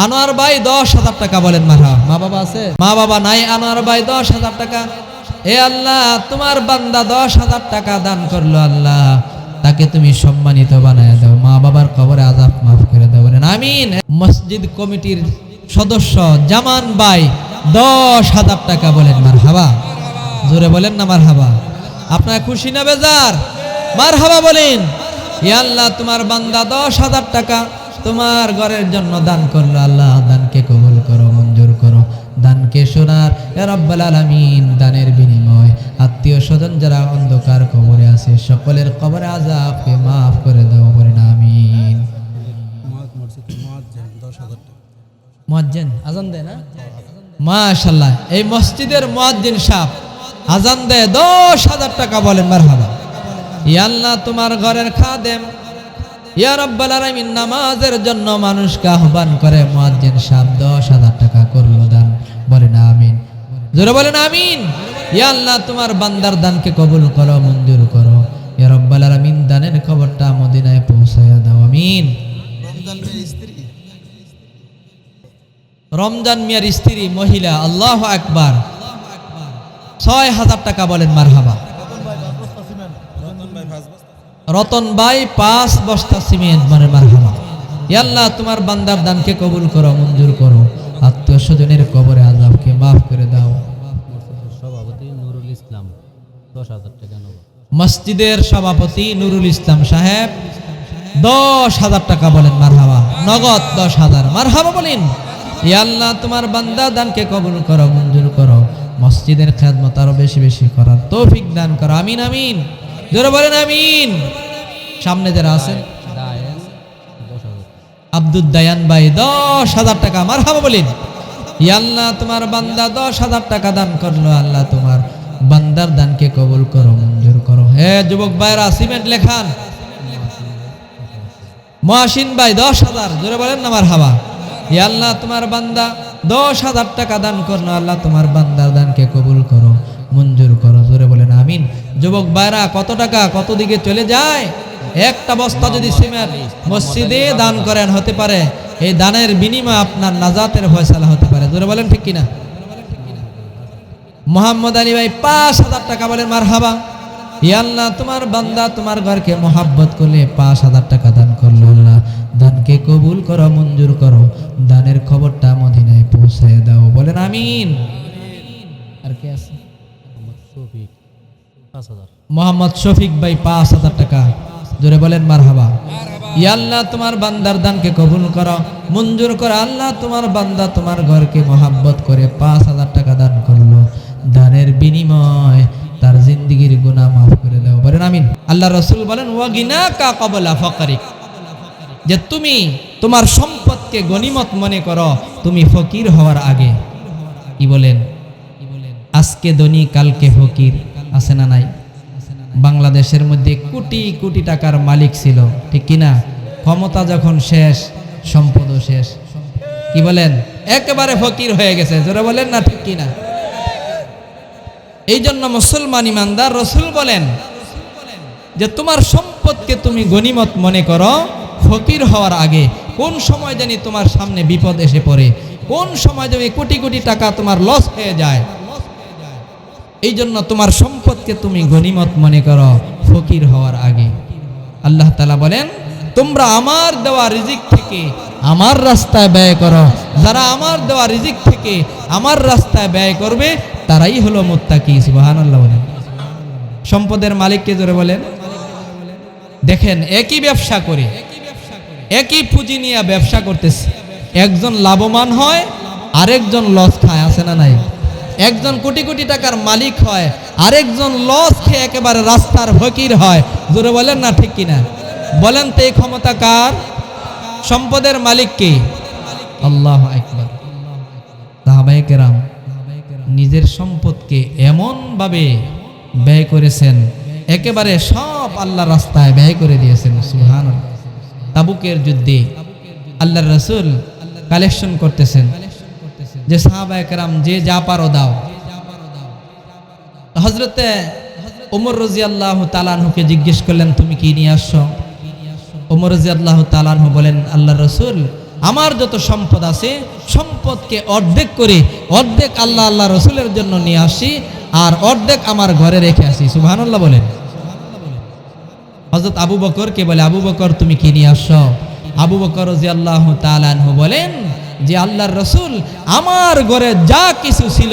আনোয়ার ভাই 10,000 টাকা বলেন মারহাবা। মা বাবা আছে? মা বাবা নাই, আনোয়ার ভাই 10,000 টাকা। এ আল্লাহ, তোমার বান্দা 10,000 টাকা দান করলো, আল্লাহ তাকে তুমি সম্মানিত বানায় দাও, মা বাবার কবরে আযাব মাফ করে দাও, বলেন আমিন। মসজিদ কমিটির সদস্য জামান ভাই 10,000 টাকা বলেন মারহাবা। জোরে বলেন না মারহাবা। আপনারা খুশি না বেজার? মারহাবা বলেন। ইয়া আল্লাহ, তোমার বান্দা 10,000 টাকা তোমার ঘরের জন্য দান করলো, আল্লাহ দানকে কবুল করো, মঞ্জুর করো, দানকে শোনার ইয়া রাব্বাল আলামিন। দানের বিনিময় আত্মীয় স্বজন যারা অন্ধকার কবরে আছে সকলের কবরে আযাবকে মাফ করে দাও, বলেন আমিন। মুয়াজ্জিন আজান দেয় না? মাশাআল্লাহ, এই মসজিদের মুয়াজ্জিন সাহেব আজান দেয়, 10,000 টাকা বলেন মারহাবা। ইয়া আল্লাহ, তোমার ঘরের খাদেম ইয়া রাব্বাল আলামিন নামাজের জন্য মানুষকে আহ্বান করে, মুয়াজ্জিন সাহেব 10,000 টাকা করলো দান, বলেন আমিন। জোরে বলেন আমিন। ইয়া আল্লাহ, তোমার বান্দার দানকে কবুল করো, মঞ্জুর করো, ইয়া রাব্বাল আলামিন। দানের খবরটা মদিনায় পৌঁছায়া দাও, আমিন। রমজান মিয়ার স্ত্রী মহিলা, আল্লাহু আকবার, 6,000 টাকা বলেন মারহাবা। রতন ভাই 5 বস্তা সিমেন্ট, মানে মারহাবা। ইয়া আল্লাহ, তোমার বান্দার দানকে কবুল করো, মঞ্জুর করো, আত্মীয় স্বজনের কবরে আযাবকে মাফ করে দাও। সভাপতি নুরুল ইসলাম 10,000 টাকা নেব। মসজিদের সভাপতি নুরুল ইসলাম সাহেব 10,000 টাকা বলেন মারহাবা। নগদ 10,000, মারহাবা বলেন। ইয়া আল্লাহ, তোমার বান্দা দানকে কবুল করো, মঞ্জুর করো, মসজিদের খেদমত আরো বেশি বেশি করার তৌফিক দান করো, আমিন আমিন। জোরে বলেন আমিন। সামনে যারা আছেন, আব্দুল দায়ান ভাই 10,000 টাকা, মারহাবা বলেন। ইয়া আল্লাহ, তোমার বান্দা 10,000 টাকা দান করলো, আল্লাহ তোমার বান্দার দানকে কবুল করো, মঞ্জুর করো। হে যুবক ভাইরা, সিমেন্ট লেখান। মহাসিন ভাই 10,000, জোরে বলেন না মারহাবা। ইয়া আল্লাহ, তোমার বান্দা 10,000 টাকা দান করলো, আল্লাহ তোমার বান্দার দানকে কবুল করো, মঞ্জুর করো, জোরে বলেন আমিন। যুবক ভাইরা, কত টাকা কত দিকে চলে যায়। একটা বস্তা যদি সিমেন্ট মসজিদে দান করেন, হতে পারে এই দানের বিনিময়ে আপনার নাজাতের ফয়সালা হতে পারে, জোরে বলেন ঠিক কিনা। মোহাম্মদ আলী ভাই 5,000 টাকা বলেন মারহাবা। ইয়া আল্লাহ, তোমার বান্দা তোমার ঘরকে মোহাব্বত করলে 5,000 টাকা দান করলো, আল্লাহ দানকে কবুল করো, মঞ্জুর করো, দানের খবরটা মদিনায় পৌঁছায় দাও, বলেন আমিন। আর কে আছে? মোহাম্মদ শফিক ভাই 5,000 টাকা, জোরে বলেন মারহাবা। ইয়া আল্লাহ, তোমার বান্দার দানকে কবুল করো, মঞ্জুর করো, আল্লাহ তোমার বান্দা তোমার ঘরকে মোহাব্বত করে 5,000 টাকা দান করলো, দানের বিনিময় তার জিন্দেগীর গুনাহ মাফ করে দাও, বলেন আমিন। আল্লাহ রাসূল বলেন, ওয়াগিনাকা ক্বাবলা ফাকরিক, যে তুমি তোমার সম্পদকে গনিমত মনে করো তুমি ফকির হওয়ার আগে। কি বলেন? আজকে ধনী কালকে ফকির, আছে না নাই? বাংলাদেশের মধ্যে কোটি কোটি টাকার মালিক ছিল, ঠিক কিনা? ক্ষমতা যখন শেষ, সম্পদও শেষ। কি বলেন? একেবারে ফকির হয়ে গেছে, জোরে বলেন না ঠিক কিনা? এই জন্য মুসলমান ইমানদার রাসূল বলেন যে তোমার সম্পদকে তুমি গনিমত মনে করো ফকির হওয়ার আগে। কোন সময় জানি তোমার সামনে বিপদ এসে পড়ে, কোন সময় জানি কোটি কোটি টাকা তোমার লস হয়ে যায়। এই জন্য তোমার সম্পদকে তুমি গনিমত মনে করো ফকির হওয়ার আগে। আল্লাহ তাআলা বলেন, তোমরা আমার দেওয়া রিজিক থেকে আমার রাস্তায় ব্যয় করো। যারা আমার দেওয়া রিজিক থেকে আমার রাস্তায় ব্যয় করবে তারাই হলো মুত্তাকি। সুবহানাল্লাহ বলেন। সম্পদের মালিককে জোরে বলেন। দেখেন, একই ব্যবসা করে, একই পুঁজি নিয়ে ব্যবসা করতেছে, একজন লাভবান হয় আরেকজন লস খায়, আছে না নাই? একজন কোটি কোটি টাকার মালিক হয়, আরেকজন লস খেয়ে একেবারে রাস্তার ফকির হয়, জোরে বলেন না ঠিক কিনা? বলেন তো এই ক্ষমতা কার? সম্পদের মালিক কে? আল্লাহু আকবার। সাহাবায়ে কেরাম নিজের সম্পদকে এমন ভাবে ব্যয় করেছেন, একেবারে সব আল্লাহর রাস্তায় ব্যয় করে দিয়েছেন। সুবহানাল্লাহ। তাবুকের যুদ্ধে আল্লাহর রাসূল কালেকশন করতেছেন যে সাহাবায়ে কেরাম যে যা পারো দাও। হযরতে ওমর রাদিয়াল্লাহু তাআলা আনহুকে জিজ্ঞেস করলেন, তুমি কি নিয়ে আসছো? ওমর রাদিয়াল্লাহু তাআলা আনহু বলেন, আল্লাহর রাসূল আমার যত সম্পদ আছে সম্পদকে অর্ধেক করে অর্ধেক আল্লাহ আল্লাহ রসুলের জন্য নিয়ে আসি, আর অর্ধেক আমার ঘরে রেখে আসি। সুবহানাল্লাহ বলেন। হযরত আবু বকরকে বলে, আবু বকর তুমি কি নিয়ে আসছো? আবু বকর রাদিয়াল্লাহু তাআলা আনহু বলেন যে আল্লাহর রসুল, আমার ঘরে যা কিছু ছিল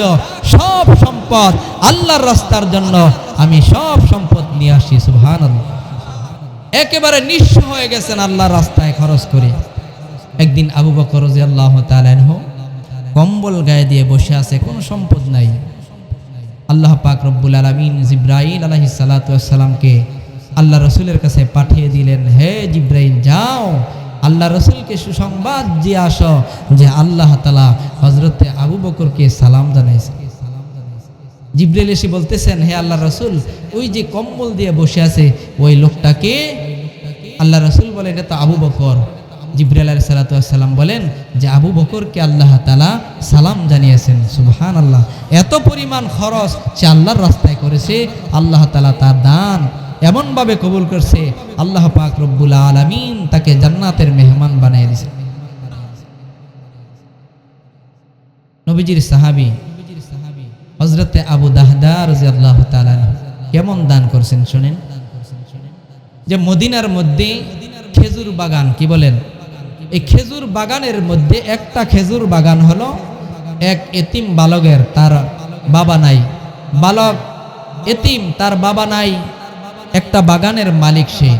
সব সম্পদ আল্লাহর রাস্তার জন্য আমি সব সম্পদ নিয়ে আসি। সুবহানাল্লাহ। একেবারে নিঃস্ব হয়ে গেছেন আল্লাহর রাস্তায় খরচ করে। একদিন আবু বকর রাদিয়াল্লাহু তাআলা আনহু কম্বল গায়ে দিয়ে বসে আছে, কোনো সম্পদ নাই। আল্লাহ পাক রব্বুল আলামিন জিবরাইল আলাইহিস সালাতু ওয়াস সালামকে আল্লাহ রসুলের কাছে পাঠিয়ে দিলেন, হে জিবরাইল যাও আল্লাহ রসুলকে সুসংবাদ দিয়ে আসো যে আল্লাহ তাআলা হযরতে আবু বকরকে সালাম জানাইছে। জিবরাইল এসে বলতেছেন, হে আল্লাহ রসুল, ওই যে কম্বল দিয়ে বসে আছে ওই লোকটাকে? আল্লাহ রসুল বলেন, এটা তো আবু বকর। জিবরাইল আলাইহিস সালাতু ওয়াস সালাম বলেন যে আবু বকরকে আল্লাহ তাআলা সালাম জানিয়েছেন। সুবহানাল্লাহ। এত পরিমাণ খরচ সে আল্লাহর রাস্তায় করেছে, আল্লাহ তাআলা তার দান এমনভাবে কবুল করছে, আল্লাহ পাক রব্বুল আলামিন তাকে জান্নাতের মেহমান বানিয়ে দিয়েছে। নবীজির সাহাবী হযরতে আবু দাহদা রাদিয়াল্লাহু তাআলা কেমন দান করছেন শুনেন। যে মদিনার মধ্যে খেজুর বাগান, কি বলেন, এই খেজুর বাগানের মধ্যে একটা খেজুর বাগান হলো এক এতিম বালকের, তার বাবা নাই, বালক এতিম, তার বাবা নাই, একটা বাগানের মালিক সে।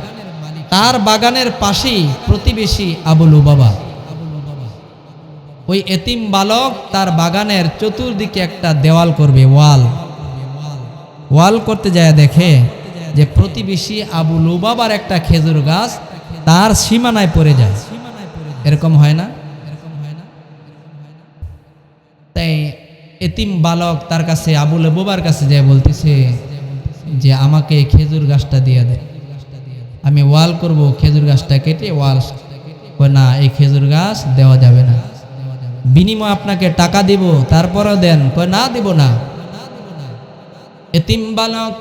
তার বাগানের পাশেই প্রতিবেশী আবু লুবাবা। ওই এতিম বালক তার বাগানের চতুর্দিকে একটা দেওয়াল করবে, ওয়াল করতে যায় দেখে যে প্রতিবেশী আবু লুবাবার একটা খেজুর গাছ তার সীমানায় পড়ে যায়। এরকম হয় না? তাই এতিম বালক তার কাছে আবু লুবাবার কাছে যায় বলতেছে যে আমাকে খেজুর গাছটা দিয়ে দে, আমি ওয়াল করব, খেজুর গাছটা কেটে ওয়াল। না, এই খেজুর গাছ দেওয়া যাবে না, বিনিময়ে আপনাকে টাকা দিব, তারপরও দেন। না, দিব না। এতিম বালক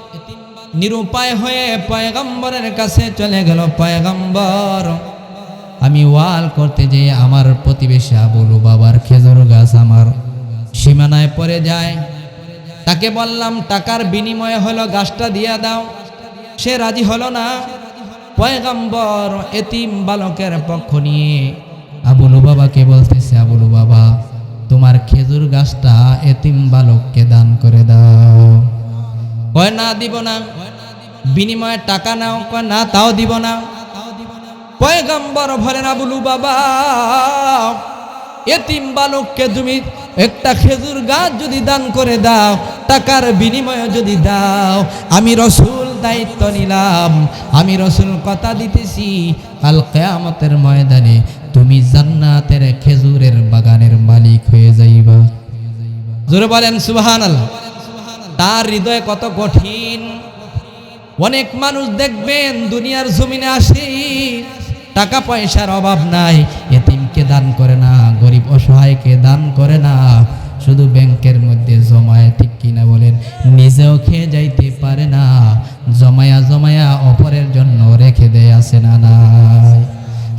নিরুপায় হয়ে পয়গম্বরের কাছে চলে গেল। পয়গম্বর, আমি ওয়াল করতে যেয়ে আমার প্রতিবেশী আবু লুবাবার খেজুর গাছ আমার সীমানায় পড়ে যায়। তাকে বললাম টাকার বিনিময়ে হলো গাছটা দিয়ে দাও, সে রাজি হলো না। পয়গম্বর এতিম বালকের পক্ষ নিয়ে আবু লুবাবাকে বলতেছে, আবু লুবাবা তোমার খেজুর গাছটা এতিম বালককে দান করে দাও। কয় না, দিব না। বিনিময়ে টাকা নাও? কয় না, তাও দিব না। পয়গম্বর বলেন, আবু লুবাবা এতিম বালককে তুমি একটা খেজুর গাছ যদি দান করে দাও, টাকার বিনিময়ে যদি দাও, আমি রসুল দায়িত্ব নিলাম, আমি রসুল কথা দিতেছি, কাল কিয়ামতের ময়দানে তুমি জান্নাতের খেজুরের বাগানের মালিক হয়ে যাইবা। জোরে বলেন সুবহানাল্লাহ। তার হৃদয় কত কঠিন। অনেক মানুষ দেখবেন দুনিয়ার জমিনে আসে, টাকা পয়সার অভাব নাই, এতিমকে দান করে না, গরিব অসহায়কে দান করে না, শুধু ব্যাংকের মধ্যে জমায়, ঠিক কিনা বলেন, নিজেও খেয়ে যাইতে পারে না, জমায়া জমায়া অপরের জন্য রেখে দেয়, আছে না নাই?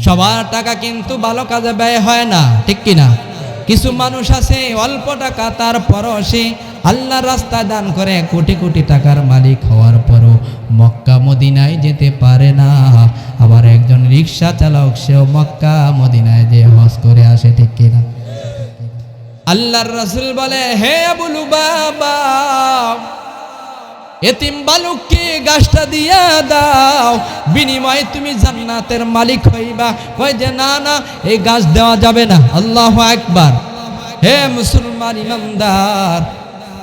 সবার টাকা কিন্তু ভালো কাজে ব্যয় হয় না, ঠিক কিনা? কিছু মানুষ আছে অল্প টাকা, তারপরও সে আল্লাহর রাস্তায় দান করে, কোটি কোটি টাকার মালিক হওয়ার পরও মক্কা মদিনায় যেতে পারে না। আবার একজন রিক্সা চালক, সেও মক্কা মদিনায় যে হজ করে আসে, ঠিক কিনা? আল্লাহর রাসূল বলে, হে আবু লুবাবা এতিম বালককে গাছটা দিয়া দাও, বিনিময়ে তুমি জান্নাতের মালিক হইবা। কয় যে না না, এই গাছ দেওয়া যাবে না। আল্লাহু আকবার। হে মুসলমান ইমানদার,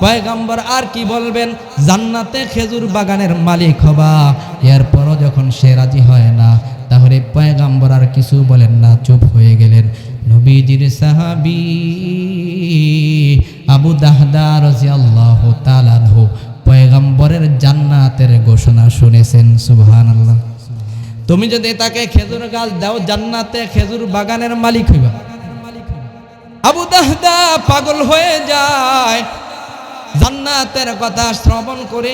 পয়গম্বর আর কি বলবেন, জান্নাতে খেজুর বাগানের মালিক হবা। এরপরও যখন সে রাজি হয় না, তাহলে পয়গম্বর আর কিছু বলেন না, চুপ হয়ে গেলেন। নবীজির সাহাবী আবু দাহদা রাদিয়াল্লাহু তাআলা আনহু পয়গম্বরের জান্নাতের ঘোষণা শুনেছেন। সুবহানাল্লাহ। তুমি যদি তাকে খেজুর গাছ দাও, জান্নাতে খেজুর বাগানের মালিক হইবা। আবু দাহদা পাগল হয়ে যায় জান্নাতের কথা শ্রবণ করে।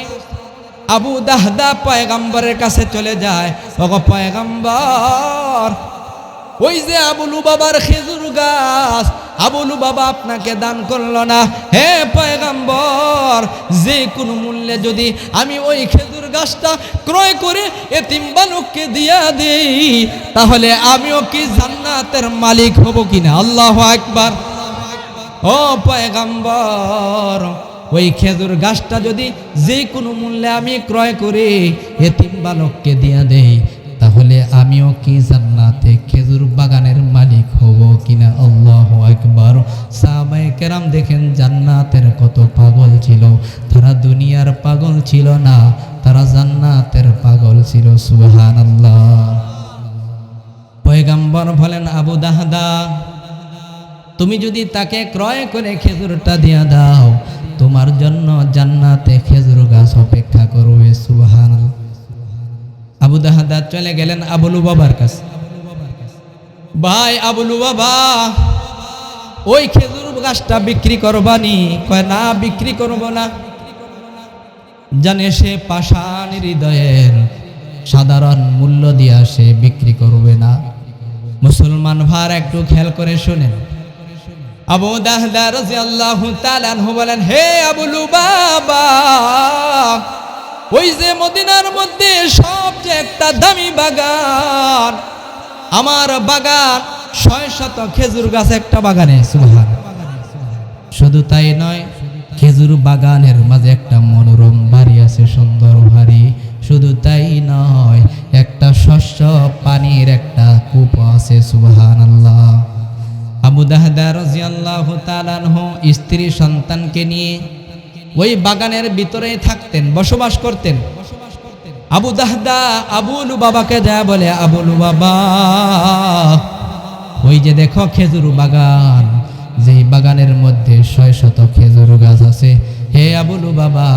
আবু দাহদা পয়গম্বরের কাছে চলে যায়, ওগো পয়গম্বর, ওই যে আবুলু বাবার খেজুর গাছ, আবুলু বাবা আপনাকে দান করলো না, হে পয়গম্বর, যে কোনো মূল্যে যদি আমি ওই খেজুর গাছটা ক্রয় করে এতিম বালককে দিয়া দেই, তাহলে আমিও কি জান্নাতের মালিক হব কিনা? আল্লাহু আকবার। ও পয়গম্বর, ওই খেজুর গাছটা যদি যে কোনো মূল্যে আমি ক্রয় করে এতিম বালককে দিয়া দেই, তাহলে আমিও কি জান্নাতে খেজুর বাগানের মালিক হব কিনা? আল্লাহু আকবার। সাহাবায়ে কেরাম দেখেন জান্নাতের কত পাগল ছিল, তারা দুনিয়ার পাগল ছিল না, তারা জান্নাতের পাগল ছিল। সুবহানাল্লাহ। পয়গম্বর বলেন, আবু দাহদা, তুমি যদি তাকে ক্রয় করে খেজুরটা দিয়া দাও, তোমার জন্য জান্নাতে খেজুর গাছ অপেক্ষা করবে। সুবহানাল্লাহ। আবু দাহদা চলে গেলেন আবুলু বাবার কাছে। ভাই আবুলু বাবা, ওই খেজুর গাছটা বিক্রি করবানি? কয় না, বিক্রি করব না। জানে সে পাষাণ হৃদয়ের, সাধারণ মূল্য দিয়া সে বিক্রি করবে না। মুসলমান ভার একটু খেয়াল করে শুনেন। আবু দাহদা রাদিয়াল্লাহু তাআলা আনহু বলেন, হে আবুলু বাবা, ওই যে মদিনার মধ্যে সবচেয়ে একটা দামি বাগান, আমার বাগান 600 খেজুর গাছ একটা বাগানে। সুবহানাল্লাহ। শুধু তাই নয়, খেজুর বাগানের মাঝে একটা মনোরম বাড়ি আছে, সুন্দর বাড়ি। শুধু তাই নয়, একটা শস্য পানির একটা কূপ আছে। সুবহানাল্লাহ। আবু দাহদা রাদিয়াল্লাহু তাআলা আনহু স্ত্রী সন্তানকে নিয়ে ওই বাগানের ভিতরেই থাকতেন, বসবাস করতেন। আবু দাহদা আবুলু বাবাকে যা বলে, আবুলু বাবা, ওই যে দেখো খেজুর বাগান, যেই বাগানের মধ্যে 600 খেজুর গাছ আছে, হে আবুলু বাবা,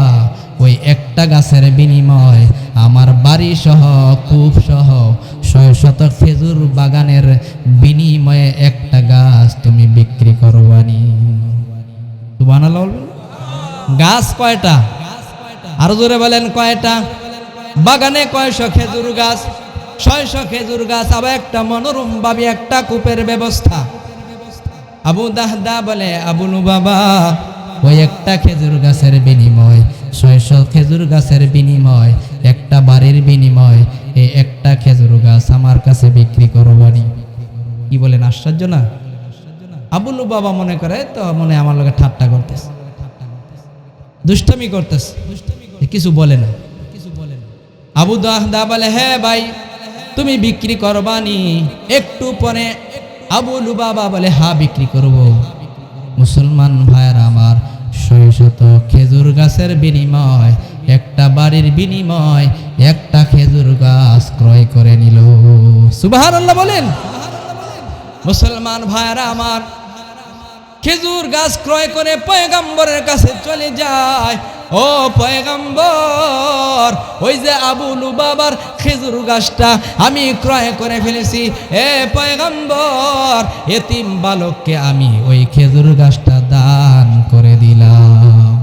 ওই একটা গাছের বিনিময় আমার বাড়ি সহ কূপ সহ 600 খেজুর বাগানের বিনিময়ে একটা গাছ তুমি বিক্রি করবানি? সুবহানাল্লাহ। গাছ কয়টা? আরো জোরে বলেন, কয়টা? বাগানে কয়শো খেজুর গাছ? 600 খেজুর গাছ, আবার একটা মনোরম ভাবে একটা কূপের ব্যবস্থা। আবু দাহদা বলে, আবুলু বাবা, ওই একটা খেজুর গাছের বিনিময়, 600 খেজুর গাছের বিনিময়, একটা বাড়ির বিনিময়, এই একটা খেজুর গাছ আমার কাছে বিক্রি করবানি? কি বলেন, আশ্চর্য না? আবুলু বাবা মনে করে তো মনে আমার লগে ঠাট্টা করতেছে, দুষ্টামি করতেছে, কিছু বলে না। আবু দাহদা বলে, হ্যাঁ ভাই, তুমি বিক্রি করবানি? একটু পরে আবুলু বাবা বলে, হ্যাঁ বিক্রি করব। মুসলমান ভাইয়ের আমার, 600 খেজুর গাছের বিনিময়, একটা বাড়ির বিনিময়, একটা খেজুর গাছ ক্রয় করে নিল। সুবহানাল্লাহ বলেন। মুসলমান ভাইয়েরা আমার, খেজুর গাছ ক্রয় করে পয়গম্বরের কাছে চলে যায়। ও পয়গম্বর, ওই যে আবুলু বাবার খেজুর গাছটা আমি ক্রয় করে ফেলেছি। এ পয়গম্বর, এতিম বালককে আমি ওই খেজুর গাছটা দান করে দিলাম।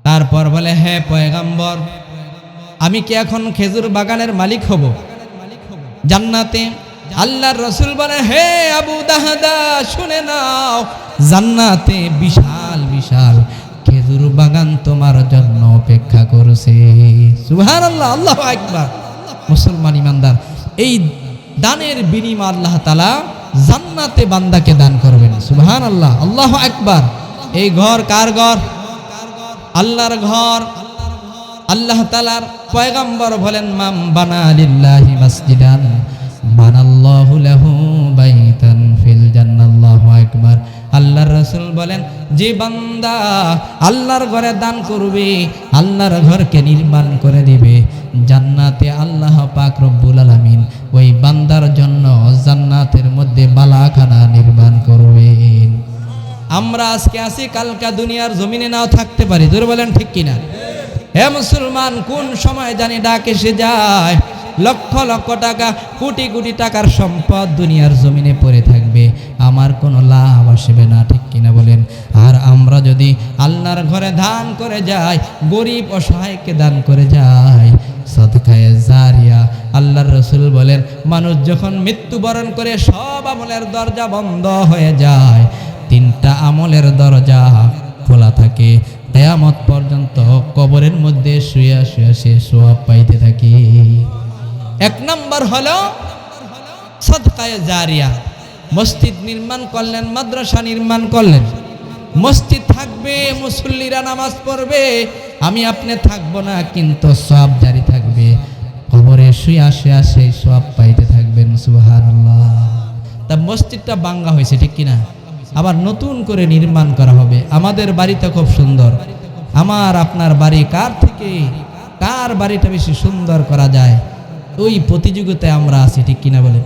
তারপর বলে, হে পয়গম্বর, আমি কি এখন খেজুর বাগানের মালিক হব জান্নাতে? আল্লাহর রাসূল বলে, হে আবু দাহদা, শুনে নাও, জান্নাতে বিশাল বিশাল খেজুর বাগান তোমার জন্য অপেক্ষা করছে। সুবহানাল্লাহ, আল্লাহু আকবার। মুসলমান ইমানদার, এই দানের বিনিময় আল্লাহ তাআলা জান্নাতে বান্দাকে দান করবেন। সুবহানাল্লাহ, আল্লাহু আকবার। এই ঘর কার ঘর? আল্লাহর ঘর। আল্লাহ তাআলার পয়গম্বর বলেন, মাম বানা লিল্লাহি মাসজিদান বানাল্লাহু লাহু বাইতান ফিল জান্নাহ। আল্লাহু আকবার। আল্লাহর রাসূল বলেন, যে বান্দা আল্লাহর ঘরে দান করবে, আল্লাহর ঘরকে নির্মাণ করে দিবে, জান্নাতে আল্লাহ পাক রব্বুল আলামিন ওই বান্দার জন্য জান্নাতের মধ্যে বালাখানা নির্মাণ করবেন। আমরা আজকে আছি, কালকা দুনিয়ার জমিনে নাও থাকতে পারি। জোরে বলেন ঠিক কিনা? হে মুসলমান, কোন সময় জানি ডাক এসে যায়, লক্ষ লক্ষ টাকা, কোটি কোটি টাকার সম্পদ দুনিয়ার জমিনে পড়ে থাকবে, আমার কোনো লাভ আসবে না, ঠিক কিনা বলেন? আর আমরা যদি আল্লাহর ঘরে দান করে যাই, গরিব অসহায়কে দান করে যাই, সদকায়ে জারিয়া। আল্লাহর রাসূল বলেন, মানুষ যখন মৃত্যুবরণ করে সব আমলের দরজা বন্ধ হয়ে যায়, তিনটা আমলের দরজা খোলা থাকে। কিয়ামত পর্যন্ত কবরের মধ্যে শুয়ে শুয়ে সে সওয়াব পাইতে থাকে। এক নম্বর হলো সদকায়ে জারিয়া। মসজিদ নির্মাণ করলেন, মাদ্রাসা নির্মাণ করলেন, মসজিদ থাকবে, মুসল্লিরা নামাজ পড়বে, আমি আপনি থাকবো না, কিন্তু সওয়াব জারি থাকবে। কবরে শুয়ে শুয়ে সেই সওয়াব পাইতে থাকবেন। সুবহানাল্লাহ। তা মসজিদটা ভাঙা হয়েছে, ঠিক কিনা? আবার নতুন করে নির্মাণ করা হবে। আমাদের বাড়িটা খুব সুন্দর। আমার আপনার বাড়ি কার বাড়িটা বেশি সুন্দর করা যায়, ওই প্রতিযোগিতায় আমরা আছি, ঠিক কিনা বলেন?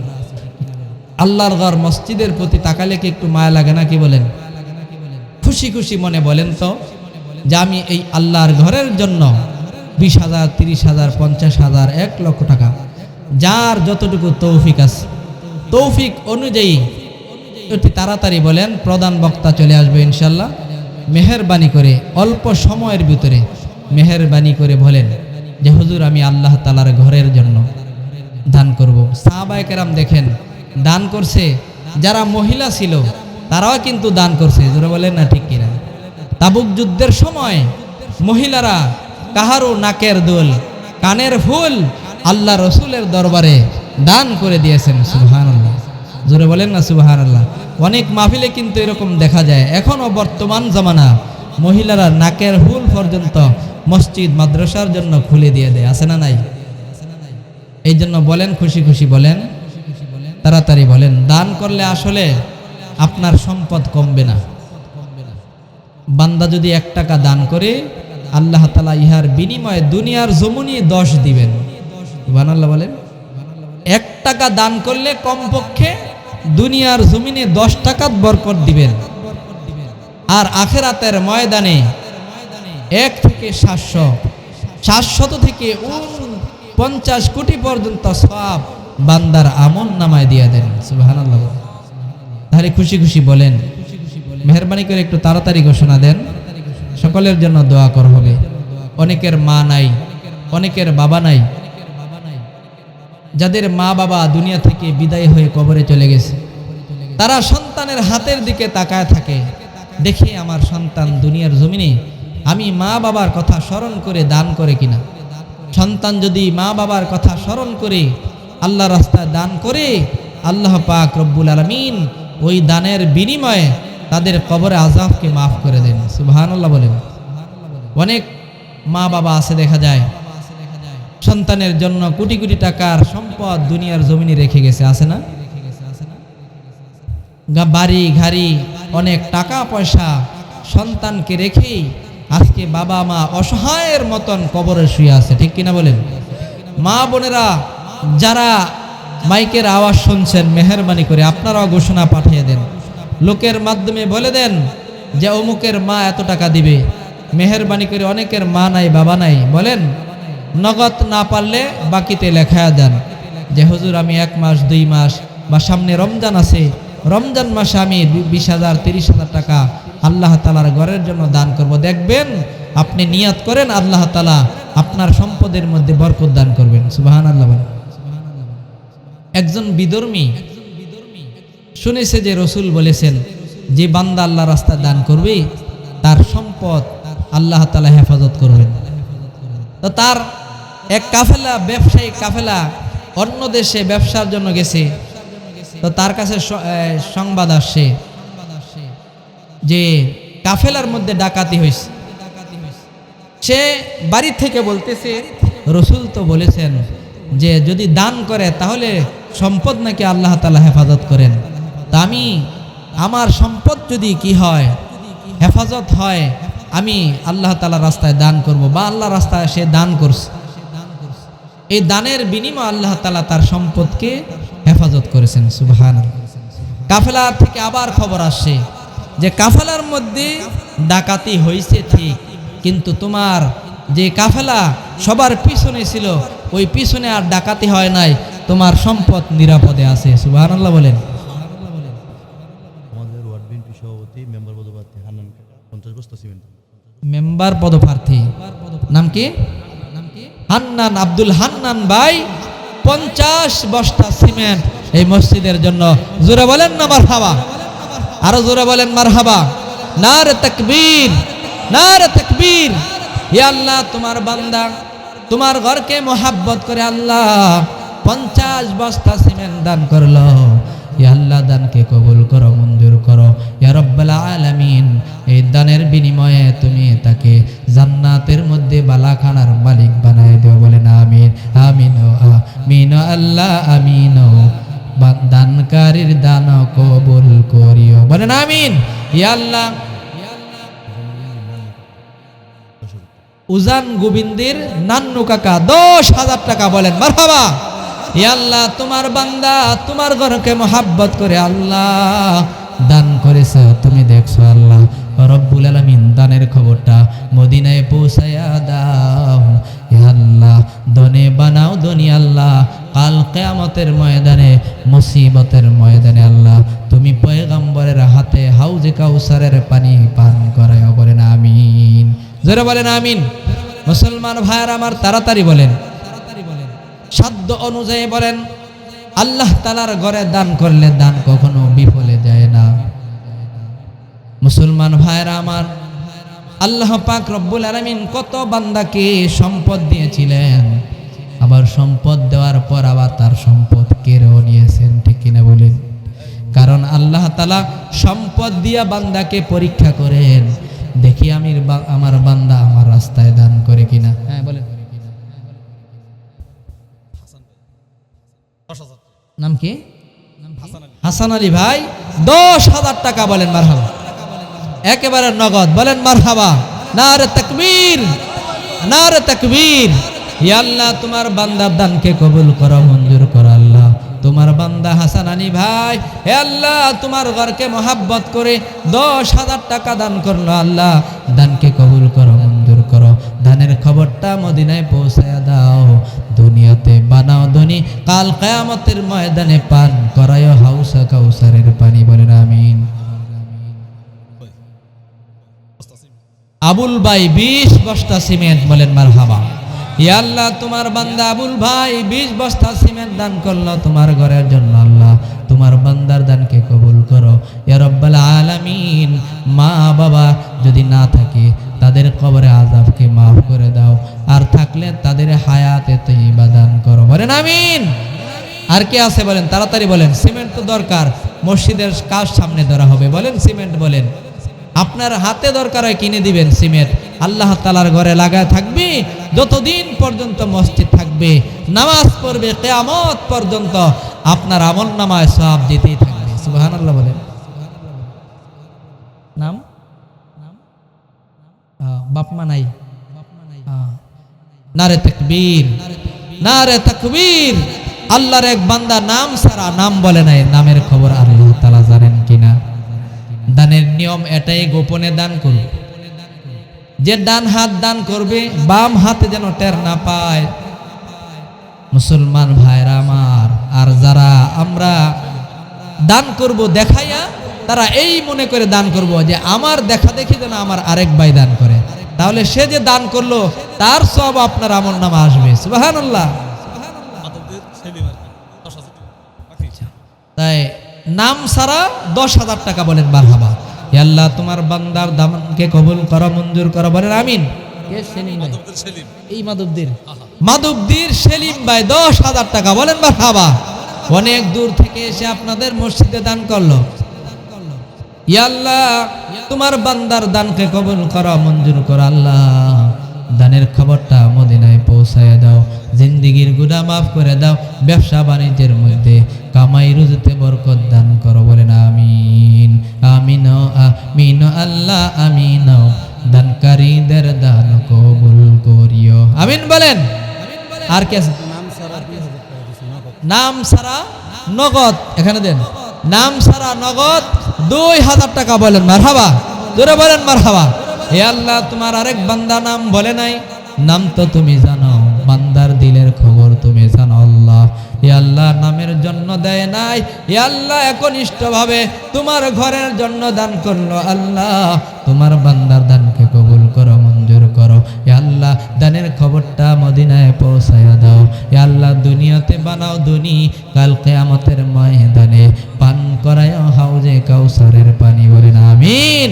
আল্লাহর ঘর মসজিদের প্রতি তাকালে কি একটু মায়া লাগে না, কি বলেন? খুশি খুশি মনে বলেন তো যে আমি এই আল্লাহর ঘরের জন্য 20,000, 30,000, 50,000, 1 লক্ষ টাকা, যার যতটুকু তৌফিক আছে, তৌফিক অনুযায়ী অতি তাড়াতাড়ি বলেন, প্রধান বক্তা চলে আসবে ইনশাল্লাহ। মেহেরবানি করে অল্প সময়ের ভিতরে মেহেরবানি করে বলেন যে হুজুর আমি আল্লাহ তাআলার ঘরের জন্য দান করব। সাহাবায়ে কেরাম দেখেন দান করছে, যারা মহিলা ছিল তারাও কিন্তু দান করছে। জোরে বলেন না, ঠিক কিনা? তাবুক যুদ্ধের সময় মহিলারা কাহারও নাকের দুল, কানের ফুল আল্লাহ রসুলের দরবারে দান করে দিয়েছেন। সুবহানাল্লাহ। জোরে বলেন না সুবহানাল্লাহ। অনেক মাহফিলে কিন্তু এরকম দেখা যায়। এখনো বর্তমান জামানা মহিলারা নাকের ফুল পর্যন্ত মসজিদ মাদ্রাসার জন্য খুলে দিয়ে দেয়, আছে না নাই? এই জন্য বলেন, খুশি খুশি বলেন, তাড়াতাড়ি বলেন, দান করলে আসলে আপনার সম্পদ কমবে না। বান্দা যদি 1 টাকা দান করে, আল্লাহ তাআলা ইহার বিনিময়ে দুনিয়ার জমিনে 10 দিবেন। সুবহানাল্লাহ বলেন। 1 টাকা দান করলে কমপক্ষে দুনিয়ার জমিনে 10 টাকা বরকত দিবেন। আর আখিরাতের ময়দানে 1 থেকে 700 থেকে 50 কোটি পর্যন্ত সওয়াব বান্দার আমল নামায় দিয়ে দেন। সুবহানাল্লাহ। তাহলে খুশি খুশি বলেন, মেহেরবানি করে একটু তাড়াতাড়ি ঘোষণা দেন, সকলের জন্য দোয়া করা হবে। অনেকের মা নাই, অনেকের বাবা নাই, যাদের মা বাবা দুনিয়া থেকে বিদায় হয়ে কবরে চলে গেছে, তারা সন্তানের হাতের দিকে তাকায় থাকে, দেখে আমার সন্তান দুনিয়ার জমিনে আমি মা বাবার কথা স্মরণ করে দান করে কিনা। সন্তান যদি মা বাবার কথা স্মরণ করে আল্লাহ রাস্তায় দান করে, আল্লাহ পাক রব্বুল আলামিন ওই দানের বিনিময়ে তাদের কবরে আযাবকে মাফ করে দেন। সুবহানাল্লাহ বলেন। অনেক মা বাবা আছে দেখা যায় সন্তানের জন্য কোটি কোটি টাকার সম্পদ দুনিয়ার জমিনে রেখে গেছে, আছে না? বাড়ি গাড়ি অনেক টাকা পয়সা সন্তানকে রেখেই আজকে বাবা মা অসহায়ের মতন কবরে শুয়ে আছে, ঠিক কিনা বলেন? মা বোনেরা যারা মাইকের আওয়াজ শুনছেন, মেহেরবানি করে আপনারাও ঘোষণা পাঠিয়ে দেন, লোকের মাধ্যমে বলে দেন যে অমুকের মা এত টাকা দিবে। মেহেরবানি করে অনেকের মা নাই, বাবা নাই, বলেন নগদ না পারলে বাকিতে লেখা দেন যে হুজুর আমি 1 মাস 2 মাস বা সামনে রমজান আছে, রমজান মাসে আমি 20,000 30,000 টাকা আল্লাহ তাআলার ঘরের জন্য দান করব। দেখবেন আপনি নিয়ত করেন, আল্লাহ তাআলা আপনার সম্পদের মধ্যে বরকত দান করবেন। সুবহানাল্লাহ। একজন বিধর্মী শুনেছে যে রসুল বলেছেন যে বান্দা আল্লাহ রাস্তায় দান করবে তার সম্পদ আল্লাহ তাআলা হেফাজত করবেন। তো তার এক কাফেলা, ব্যবসায়িক কাফেলা অন্য দেশে ব্যবসার জন্য গেছে। তো তার কাছে সংবাদ আসছে যে কাফেলার মধ্যে ডাকাতি হয়েছে। সে বাড়ি থেকে বলতেছে রসুল তো বলেছেন যে যদি দান করে তাহলে সম্পদ নাকি আল্লাহ তাআলা হেফাজত করেন। তা আমি আমার সম্পদ যদি কি হয়, হেফাজত হয়, আমি আল্লাহ তাআলার রাস্তায় দান করব, বা আল্লাহ রাস্তায় সে দান করছে, এই দানের বিনিময়ে আল্লাহ তাআলা তার সম্পদকে হেফাজত করেছেন। সুবহানাল্লাহ। কাফেলা থেকে আবার খবর আসছে যে কাফেলার মধ্যে ডাকাতি হয়েছে ঠিক, কিন্তু তোমার যে কাফেলা সবার পিছনে ছিল ওই পিছনে আর ডাকাতি হয় নাই, তোমার সম্পদ নিরাপদে আছে। সুবহানাল্লাহ বলেন। আমাদের ওয়ার্ড বিএনপি সভাপতি মেম্বার পদপ্রার্থী হান্নান 50 বস্তা সিমেন্ট। মেম্বার পদপ্রার্থী নাম কি? হান্নান, আব্দুল হান্নান ভাই 50 বস্তা সিমেন্ট এই মসজিদের জন্য। জোরে বলেন না মারহাবা, আরো জোরে বলেন মারহাবা। নারে তাকবীর, নারে তাকবীর। ইয়া আল্লাহ, তোমার বান্দা তোমার ঘরকে মোহাব্বত করে আল্লাহ 50 বস্তা সিমেন্ট দান করলো। ইয়া আল্লাহ, দানকে কবুল করো, মঞ্জুর করো ইয়া রাব্বাল আলামিন। এই দানের বিনিময়ে তুমি তাকে জান্নাতের মধ্যে বালাখানার মালিক বানায় দিও। বলেন আমিন, আমিন, আমিন আল্লাহ আমিন। দানকারীর দান কবুল করিও, বলেন আমিন। ইয়া আল্লাহ, উজান গোবিন্দের নান্নু কাকা 10,000 টাকা, বলেন মারহাবা। ইয়া আল্লাহ, তোমার বান্দা তোমার ঘরকে মোহাব্বত করে আল্লাহ দান করেছে, তুমি দেখছো আল্লাহ রব্বুল আলামিন। দানের খবরটা মদিনায় পৌঁছায়া দাও ইয়া আল্লাহ। দনে বানাও ধনী আল্লাহ, কাল কিয়ামতের ময়দানে, মুসিবতের ময়দানে আল্লাহ তুমি পয়গম্বরের হাতে হাউজে কাউসারের পানি পান করায়। বলেন আমিন, জোরে বলেন আমিন। মুসলমান ভাইয়ের আমার, তাড়াতাড়ি বলেন, সাধ্য অনুযায়ী বলেন। আল্লাহ তাআলার ঘরে দান করলে দান কখনো বিফলে যায় না। মুসলমান ভাইয়েরা আমার, আল্লাহ পাক রব্বুল আলামিন কত বান্দাকে সম্পদ দিয়েছিলেন, আবার সম্পদ দেওয়ার পর আবার তার সম্পদ কেড়েও নিয়েছেন, ঠিক কিনা বলেন? কারণ আল্লাহ তাআলা সম্পদ দিয়া বান্দাকে পরীক্ষা করেন, দেখি আমার বান্দা আমার রাস্তায় দান করে কিনা। হ্যাঁ বলেন, নাম কি? হাসান আলী ভাই 10,000 টাকা, বলেন মারহাবা। একেবারে নগদ, বলেন মারহাবা। নারে তাকবীর, নারে তাকবীর। ইয়া আল্লাহ, তোমার বান্দার দানকে কবুল করো, মঞ্জুর করো আল্লাহ। তোমার বান্দা হাসান আলী ভাই, হে আল্লাহ, তোমার ঘরকে মোহাব্বত করে 10,000 টাকা দান করলো আল্লাহ। দানকে কবুল করো, মঞ্জুর করো। দানের খবরটা মদিনায় পৌঁছায়া দাও। দুনিয়াতে বানাও ধনী, কাল কিয়ামতের ময়দানে পান করায় হাউসা কাউসারের পানি। বলেন আমিন। আবুল ভাই 20 বস্তা সিমেন্ট, বলেন মারহাবা। ইয়া আল্লাহ, তোমার বান্দা আবুল ভাই 20 বস্তা সিমেন্ট দান করলো তোমার ঘরের জন্য আল্লাহ। তোমার বান্দার দানকে কবুল করো ইয়া রাব্বাল আলামিন। মা বাবা যদি না থাকে তাদের কবরে আযাবকে মাফ করে দাও, আর থাকলে তাদের হায়াতে তয়্যিবা দান করো। বলেন আমিন। আর কে আছে বলেন, তাড়াতাড়ি বলেন। সিমেন্ট তো দরকার, মসজিদের কাজ সামনে ধরা হবে, বলেন সিমেন্ট। বলেন আপনার হাতে দরকার হয় কিনে দিবেন সিমেন্ট। আল্লাহ তাআলার ঘরে লাগায় থাকবে যতদিন পর্যন্ত মসজিদ থাকবে, নামাজ পড়বে, কিয়ামত পর্যন্ত আপনার আমল নামায় সওয়াব দিতেই থাকবে। সুবহানাল্লাহ বলেন। নাম বাপ মা নাই, নারে তাকবীর, নারে তাকবীর। আল্লাহর এক বান্দা নাম ছাড়া নাম বলে নাই, নামের খবর আল্লাহ তাআলা জানেন কিনা? দানের নিয়ম এটাই, গোপনে দান করবে। যে ডান হাত দান করবে, বাম হাতে যেন টের না পায়। মুসলমান ভাইরা আমার, আর যারা আমরা দান করব দেখাইয়া, তারা এই মনে করে দান করব যে আমার দেখা দেখি যেন আমার আরেক ভাই দান করে, তাহলে সে যে দান করলো তার সব আপনার আমলনামা আসবে। সুবহানাল্লাহ। তাই নাম ছাড়া 10,000 টাকা, বলেন মারহাবা। হে আল্লাহ, তোমার বান্দার দানকে কবুল করো, মঞ্জুর করো, বলেন আমিন। কে সেলিম ভাই? এই মাধবদীর সেলিম ভাই 10,000 টাকা, বলেন মারহাবা। অনেক দূর থেকে এসে আপনাদের মসজিদে দান করলো। ইয়া আল্লাহ, তোমার বান্দার দানকে কবুল করো, মঞ্জুর করো আল্লাহ। দানের খবরটা মদিনায় পৌঁছায় দাও, জিন্দেগির গুনাহ মাফ করে দাও, ব্যবসা বাণিজ্যের মধ্যে কামাই রুজিতে বরকত দান করো, বলেন আমিন। আমিন, আমিন আল্লাহ আমিন। দানকারীদের দান কবুল করিও, আমিন বলেন। আর কি আছে? নাম ছাড়া নগদ, এখানে দেন। নাম ছাড়া নগদ 2,000 টাকা, বলেন মারহাবা। জোরে বলেন মারহাবা। হে আল্লাহ, তোমার আরেক বান্দা নাম বলে নাই, নাম তো তুমি জানো, বান্দার দিলের খবর তুমি জানো আল্লাহ। হে আল্লাহ, নামের জন্য দেয় নাই, হে আল্লাহ একনিষ্ঠভাবে তোমার ঘরের জন্য দান করলো আল্লাহ। তোমার বান্দার দানকে কবুল করো, মঞ্জুর করো। হে আল্লাহ, দানের খবরটা মদিনায় পৌঁছায়া দাও। ইয়া আল্লাহ দুনিয়াতে বানাও ধনী, কাল কিয়ামতের ময়দানে পান করায় হাউজে কাউসারের পানি, বলেন আমিন।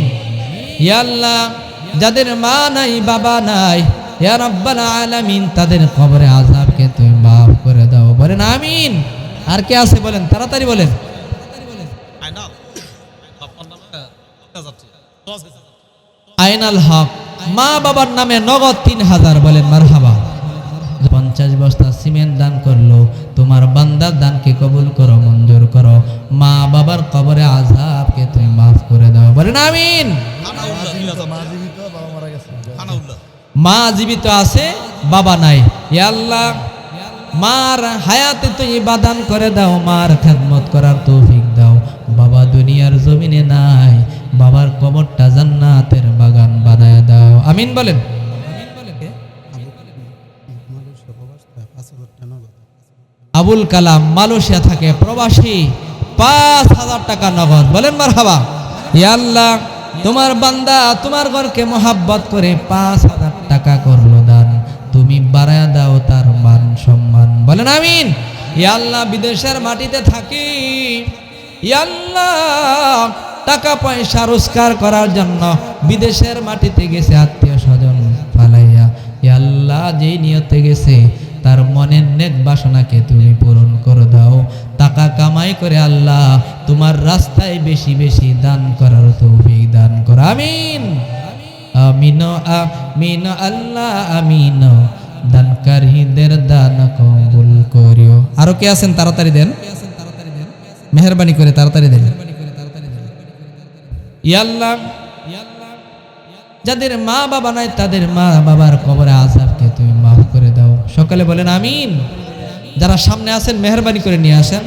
ইয়া আল্লাহ যাদের মা নাই বাবা নাই, ইয়া রাব্বাল আলামিন তাদের কবরে আযাবকে তুমি মাফ করে দাও, বলেন আমিন। আর কে আছে বলেন, তাড়াতাড়ি বলেন। আইনাল হক, মা বাবার নামে নগদ 3000, বলেন মারহাবা। 50 বস্তা সিমেন্ট দান করলো, তোমার বান্দার দানকে কবুল করো, মঞ্জুর করো। মা বাবার কবরে আযাবকে তুমি মাফ করে দাও, বলেন আমিন। মা জীবিত আছে, বাবা নাই। ইয়া আল্লাহ মার হায়াতে তুমি বাদান করে দাও, মার খেদমত করার তৌফিক দাও। বাবা দুনিয়ার জমিনে নাই, বাবার কবরটা জান্নাতের বাগান বানায় দাও, আমিন বলেন। আবুল কালাম মালয়েশিয়া থাকে, প্রবাসী, 5000 টাকা নগদ, বলেন মারহাবা। ইয়া আল্লাহ তোমার বান্দা তোমার ঘরকে মোহাব্বত করে 5000 টাকা করলো দান, তুমি বাড়ায়া দাও তার মান সম্মান, বলেন আমিন। ইয়া আল্লাহ বিদেশের মাটিতে থাকি, ইয়া আল্লাহ টাকা পয়সা রোজগার করার জন্য বিদেশের মাটিতে গেছে, আত্মীয় স্বজন ফালাইয়া, ইয়া আল্লাহ যেই নিয়তে গেছে তার মনের নেক বাসনাকে তুমি পূরণ করে দাও। টাকা কামাই করে আল্লাহ তোমার রাস্তায় বেশি বেশি দান করার তৌফিক দান করো, আমিন আমিন আমিন আল্লাহ আমিন। দানকারীদের দান কবুল করিও। আরো কে আছেন তাড়াতাড়ি দেন, মেহেরবানি করে তাড়াতাড়ি দেন। ইয়া আল্লাহ যাদের মা বাবা নাই তাদের মা বাবার কবরে আযাবকে তুমি মাফ করে দাও, সকলে বলেন আমিন। যারা সামনে আছেন মেহেরবানি করে নিয়ে আসেন,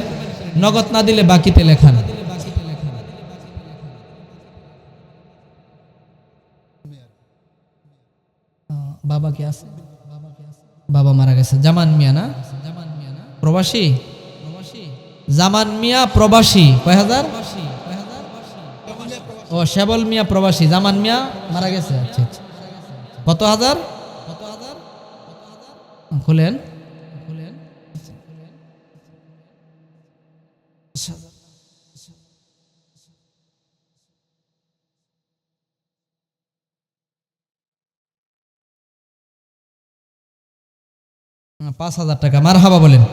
নগদ না দিলে বাকিতে লেখান। বাবা কি আছে? বাবা মারা গেছে। জামান মিয়া না, প্রবাসী, জামান মিয়া প্রবাসী, কয় হাজার? ও শ্যাবল মিয়া প্রবাসী, জামান মিয়া মারা গেছে। আচ্ছা আচ্ছা, কত হাজার? খুলেন, 5000 টাকা। মারহাবা বলেন।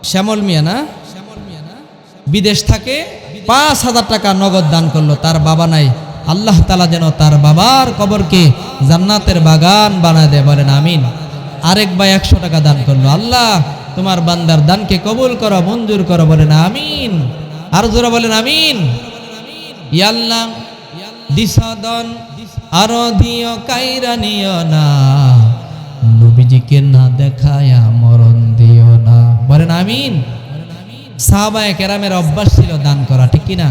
শ্যামল মিয়া না, বিদেশ থাকে, 5000 টাকা নগদ দান করলো, তার বাবা নাই। আল্লাহ তাআলা যেন তার বাবার কবরকে জান্নাতের বাগান বানায় দেয়, বলেন আমিন। আরেক ভাই 100 টাকা দান করলো, আল্লাহ তোমার বান্দার দানকে কবুল করো, মঞ্জুর করো, বলেন আমিন। আর জোরে বলেন আমিন। ইয়া আল্লাহ দিশাদন আরো দিও কাইরা নিও না, নবীজিকে না দেখায়া মরণ দিও না, বলেন আমিন। সাহাবায়ে কেরামের অভ্যাস ছিল দান করা, ঠিক কিনা?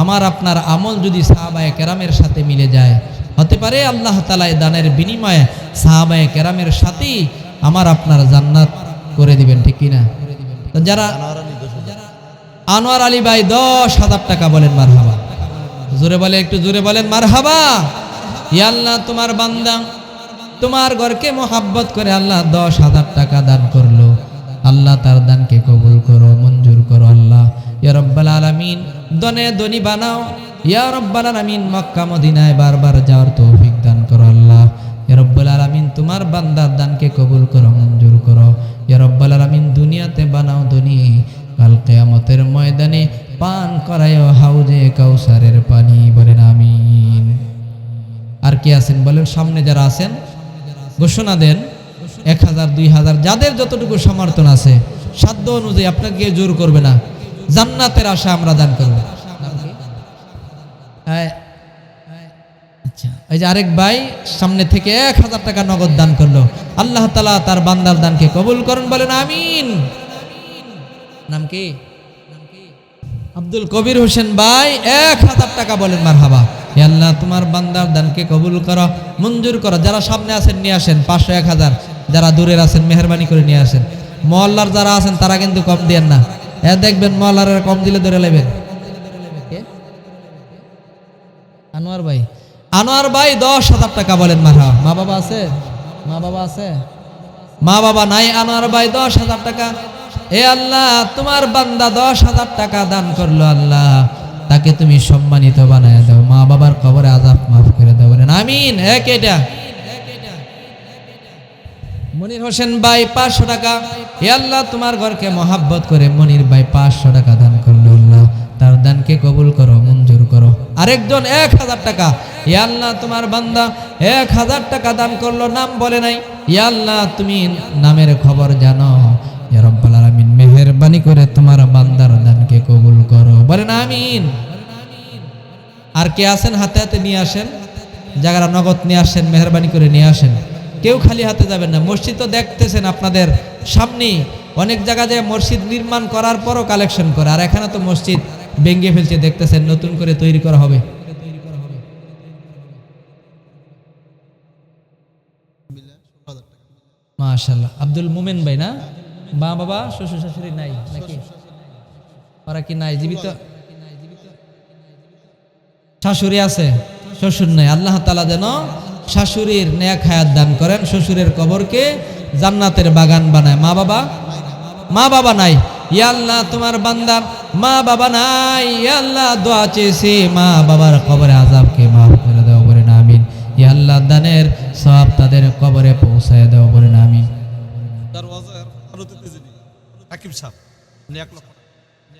আমার আপনার আমল যদি সাহাবায়ে কেরামের সাথে মিলে যায়, হতে পারে আল্লাহ তাআলা এই দানের বিনিময়ে সাহাবায়ে কেরামের সাথেই আমার আপনার জান্নাত করে দিবেন, ঠিক কিনা? তো যারা আনোয়ার আলী ভাই 10,000 টাকা, বলেন মারহাবা। জোরে বলে, একটু জোরে বলেন মারহাবা। ইয়া আল্লাহ তোমার বান্দা তোমার ঘরকে মোহাব্বত করে আল্লাহ 10,000 টাকা দান করলো, আল্লাহ তার দানকে কবুল করো, মঞ্জুর করো আল্লাহ। ইয়া রাব্বাল আলামিন দনে ধনী বানাও, ইয়া রাব্বাল আলামিন মক্কা মদিনায় বারবার যাওয়ার তৌফিক দান করো আল্লাহ। ইয়া রাব্বাল আলামিন তোমার বান্দার দানকে কবুল করো, মঞ্জুর করো। ইয়া রাব্বাল আলামিন দুনিয়াতে বানাও ধনী, কাল কিয়ামতের ময়দানে পান করায় হাউজে কাউসারের পানি, বলেন আমিন। আর কে আছেন বলেন? সামনে যারা আছেন ঘোষণা দেন, 1000 2000 যাদের যতটুকু সমর্থন আছে সাধ্য অনুযায়ী, আপনাকে জোর করবে না, জান্নাতের আশা আমরা দান করব। আচ্ছা, এই যে আরেক ভাই সামনে থেকে 1000 টাকা নগদ দান করলো, আল্লাহ তাআলা তার বান্দার দানকে কবুল করুন, বলেন আমিন। নাম কি? আব্দুল কবির হোসেন ভাই 1000 টাকা, বলেন মারহাবা। ইয়া আল্লাহ তোমার বান্দার দানকে কবুল করো, মঞ্জুর করো। যারা সামনে আছেন নিয়ে আসেন 500 1000, যারা দূরের আছেন মেহেরবানি করে নিয়ে আসেন। মহল্লার যারা আছেন তারা কিন্তু কম দেন না, দেখবেন মহল্লার কম দিলে ধরে নেবেন। আনোয়ার ভাই, আনোয়ার ভাই 10,000 টাকা, বলেন মারহাবা। মা বাবা আছে? মা বাবা আছে? মা বাবা নাই, আনোয়ার ভাই 10,000 টাকা। এ আল্লাহ, তোমার বান্দা 10,000 টাকা দান করলো, আল্লাহ তাকে তুমি সম্মানিত বানায় দাও, মা বাবার কবরে আযাব মাফ করে দাও, বলেন আমিন। এক এটা মনির হোসেন ভাই 500 টাকা। এ আল্লাহ, তোমার ঘরকে মহাব্বত করে মনির ভাই 500 টাকা দান করলো, আল্লাহ তার দানকে কবুল করো, মঞ্জুর করো। আরেকজন 1000 টাকা। এ আল্লাহ, তোমার বান্দা 1000 টাকা দান করলো, নাম বলে নাই। এ আল্লাহ, তুমি নামের খবর জানো, ইয়া রাব্বাল আলামিন মেহেরবানি করে তোমার বান্দার দানকে কবুল করো, বলেন আমিন। আর কে আছেন হাতে হাতে নিয়ে আসেন, যারা নগদ নিয়ে আসেন মেহেরবানি করে নিয়ে আসেন, কেউ খালি হাতে যাবেন না। মসজিদ তো দেখতেছেন আপনাদের সামনেই, অনেক জায়গা যায় মসজিদ নির্মাণ করার পরও কালেকশন করে, আর এখানে তো মসজিদ ভেঙে ফেলছে, দেখতেছেন নতুন করে তৈরি করা হবে। মাশাআল্লাহ। আব্দুল মুমিন ভাই না, মা বাবা শ্বশুর শাশুড়ি নাই নাকি? ওরা কি নাই, জীবিত? শাশুড়ি আছে, শ্বশুর নাই। আল্লাহ তাআলা যেন শাশুড়ির নেক হায়াত দান করেন, শ্বশুরের কবরকে জান্নাতের বাগান বানায়। মা বাবা নাই। ইয়া আল্লাহ, তোমার বান্দা মা বাবা নাই, ইয়া আল্লাহ দোয়া চেয়েছে, মা বাবার কবরে আযাবকে মাফ করে দাও, বলেন আমিন। ইয়া আল্লাহ, দানের সওয়াব তাদের কবরে পৌঁছায় দাও, বলেন আমিন।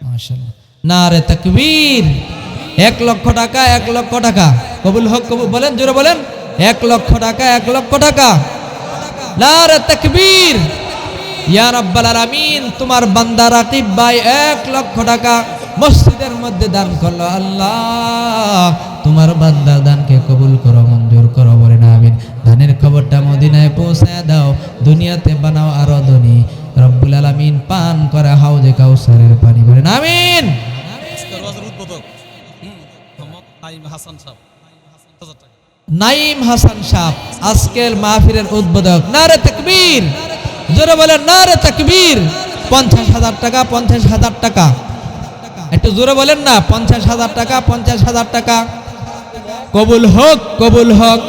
মাশাআল্লাহ, নারে তাকবীর। 1 লক্ষ টাকা, 1 লক্ষ টাকা কবুল হোক, কবুল বলেন, জোরে বলেন, 1 লক্ষ টাকা, 1 লক্ষ টাকা। নারে তাকবীর। ইয়া রাব্বাল আলামিন, তোমার বান্দা রাকিব ভাই 1 লক্ষ টাকা মসজিদের মধ্যে দান করলো, আল্লাহ তোমার বান্দার দানকে কবুল করো, মঞ্জুর করো, বলেন আমিন। দানের খবরটা মদিনায় পৌঁছায় দাও, দুনিয়াতে বানাও আরো ধনী, রব্বুল আলামিন পান করে হাউজে কাউসারের পানি, বলেন আমিন। নাইম হাসান সাহেব আজকের মাহফিলের উদ্বোধক। নারে তাকবীর, জোরে বলেন নারে তাকবীর। 50,000 টাকা, 50,000 টাকা, একটু জোরে বলেন না, 50,000 টাকা, 50,000 টাকা কবুল হোক, কবুল হোক।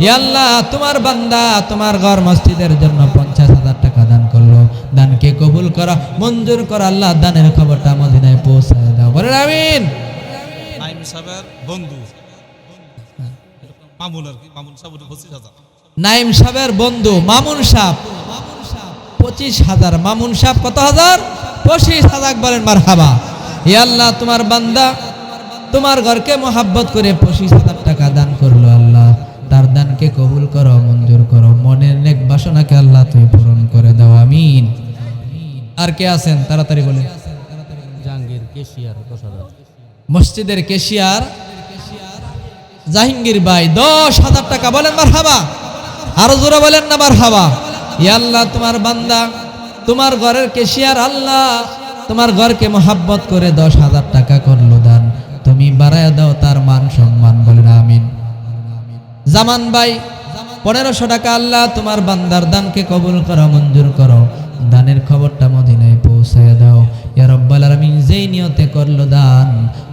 ইয়া আল্লাহ, তোমার বান্দা তোমার ঘর মসজিদের জন্য 50,000 টাকা দান করলো, দানকে কবুল করা, মঞ্জুর করা, আল্লাহ দানের খবরটা মদিনায় পৌঁছায় দাও, বলেন আমিন। নাইম সাহেবের বন্ধু মামুন, আর কি মামুন সাহেব 25,000। নাইম সাহেবের বন্ধু মামুন সাহেব 25,000। মামুন সাহেব কত হাজার? 25,000, বলেন মারহাবা। ইয়া আল্লাহ, তোমার বান্দা তোমার ঘরকে মহাব্বত করে 25,000 টাকা দান করলো, আল্লাহ তার দানকে কবুল করো, মঞ্জুর করো, মনের নেক বাসনাকে আল্লাহ তুমি পূরণ করে দাও, আমিন। আর কে আছেন তাড়াতাড়ি বলেন। জাহাঙ্গীর কেশিয়ার 10,000। মসজিদের কেশিয়ার জাহাঙ্গীর ভাই 10,000 টাকা, বলেন মারহাবা। আরো জোরে বলেন না মারহাবা। ইয়া আল্লাহ, তোমার বান্দা তোমার ঘরের কেশিয়ার, আল্লাহ তোমার ঘরকে মহাব্বত করে 10,000 টাকা করলো দান, তুমি বাড়ায় দাও তার মান সম্মান, বলেন আমিন। জামান ভাই 1500 টাকা, আল্লাহ তোমার বান্দার দানকে কবুল করো, মঞ্জুর করো, দানের খবরটা মদিনায় পৌঁছায় দাও, ইয়া রাব্বাল আলামিন। যেই নিয়তে করলো দান,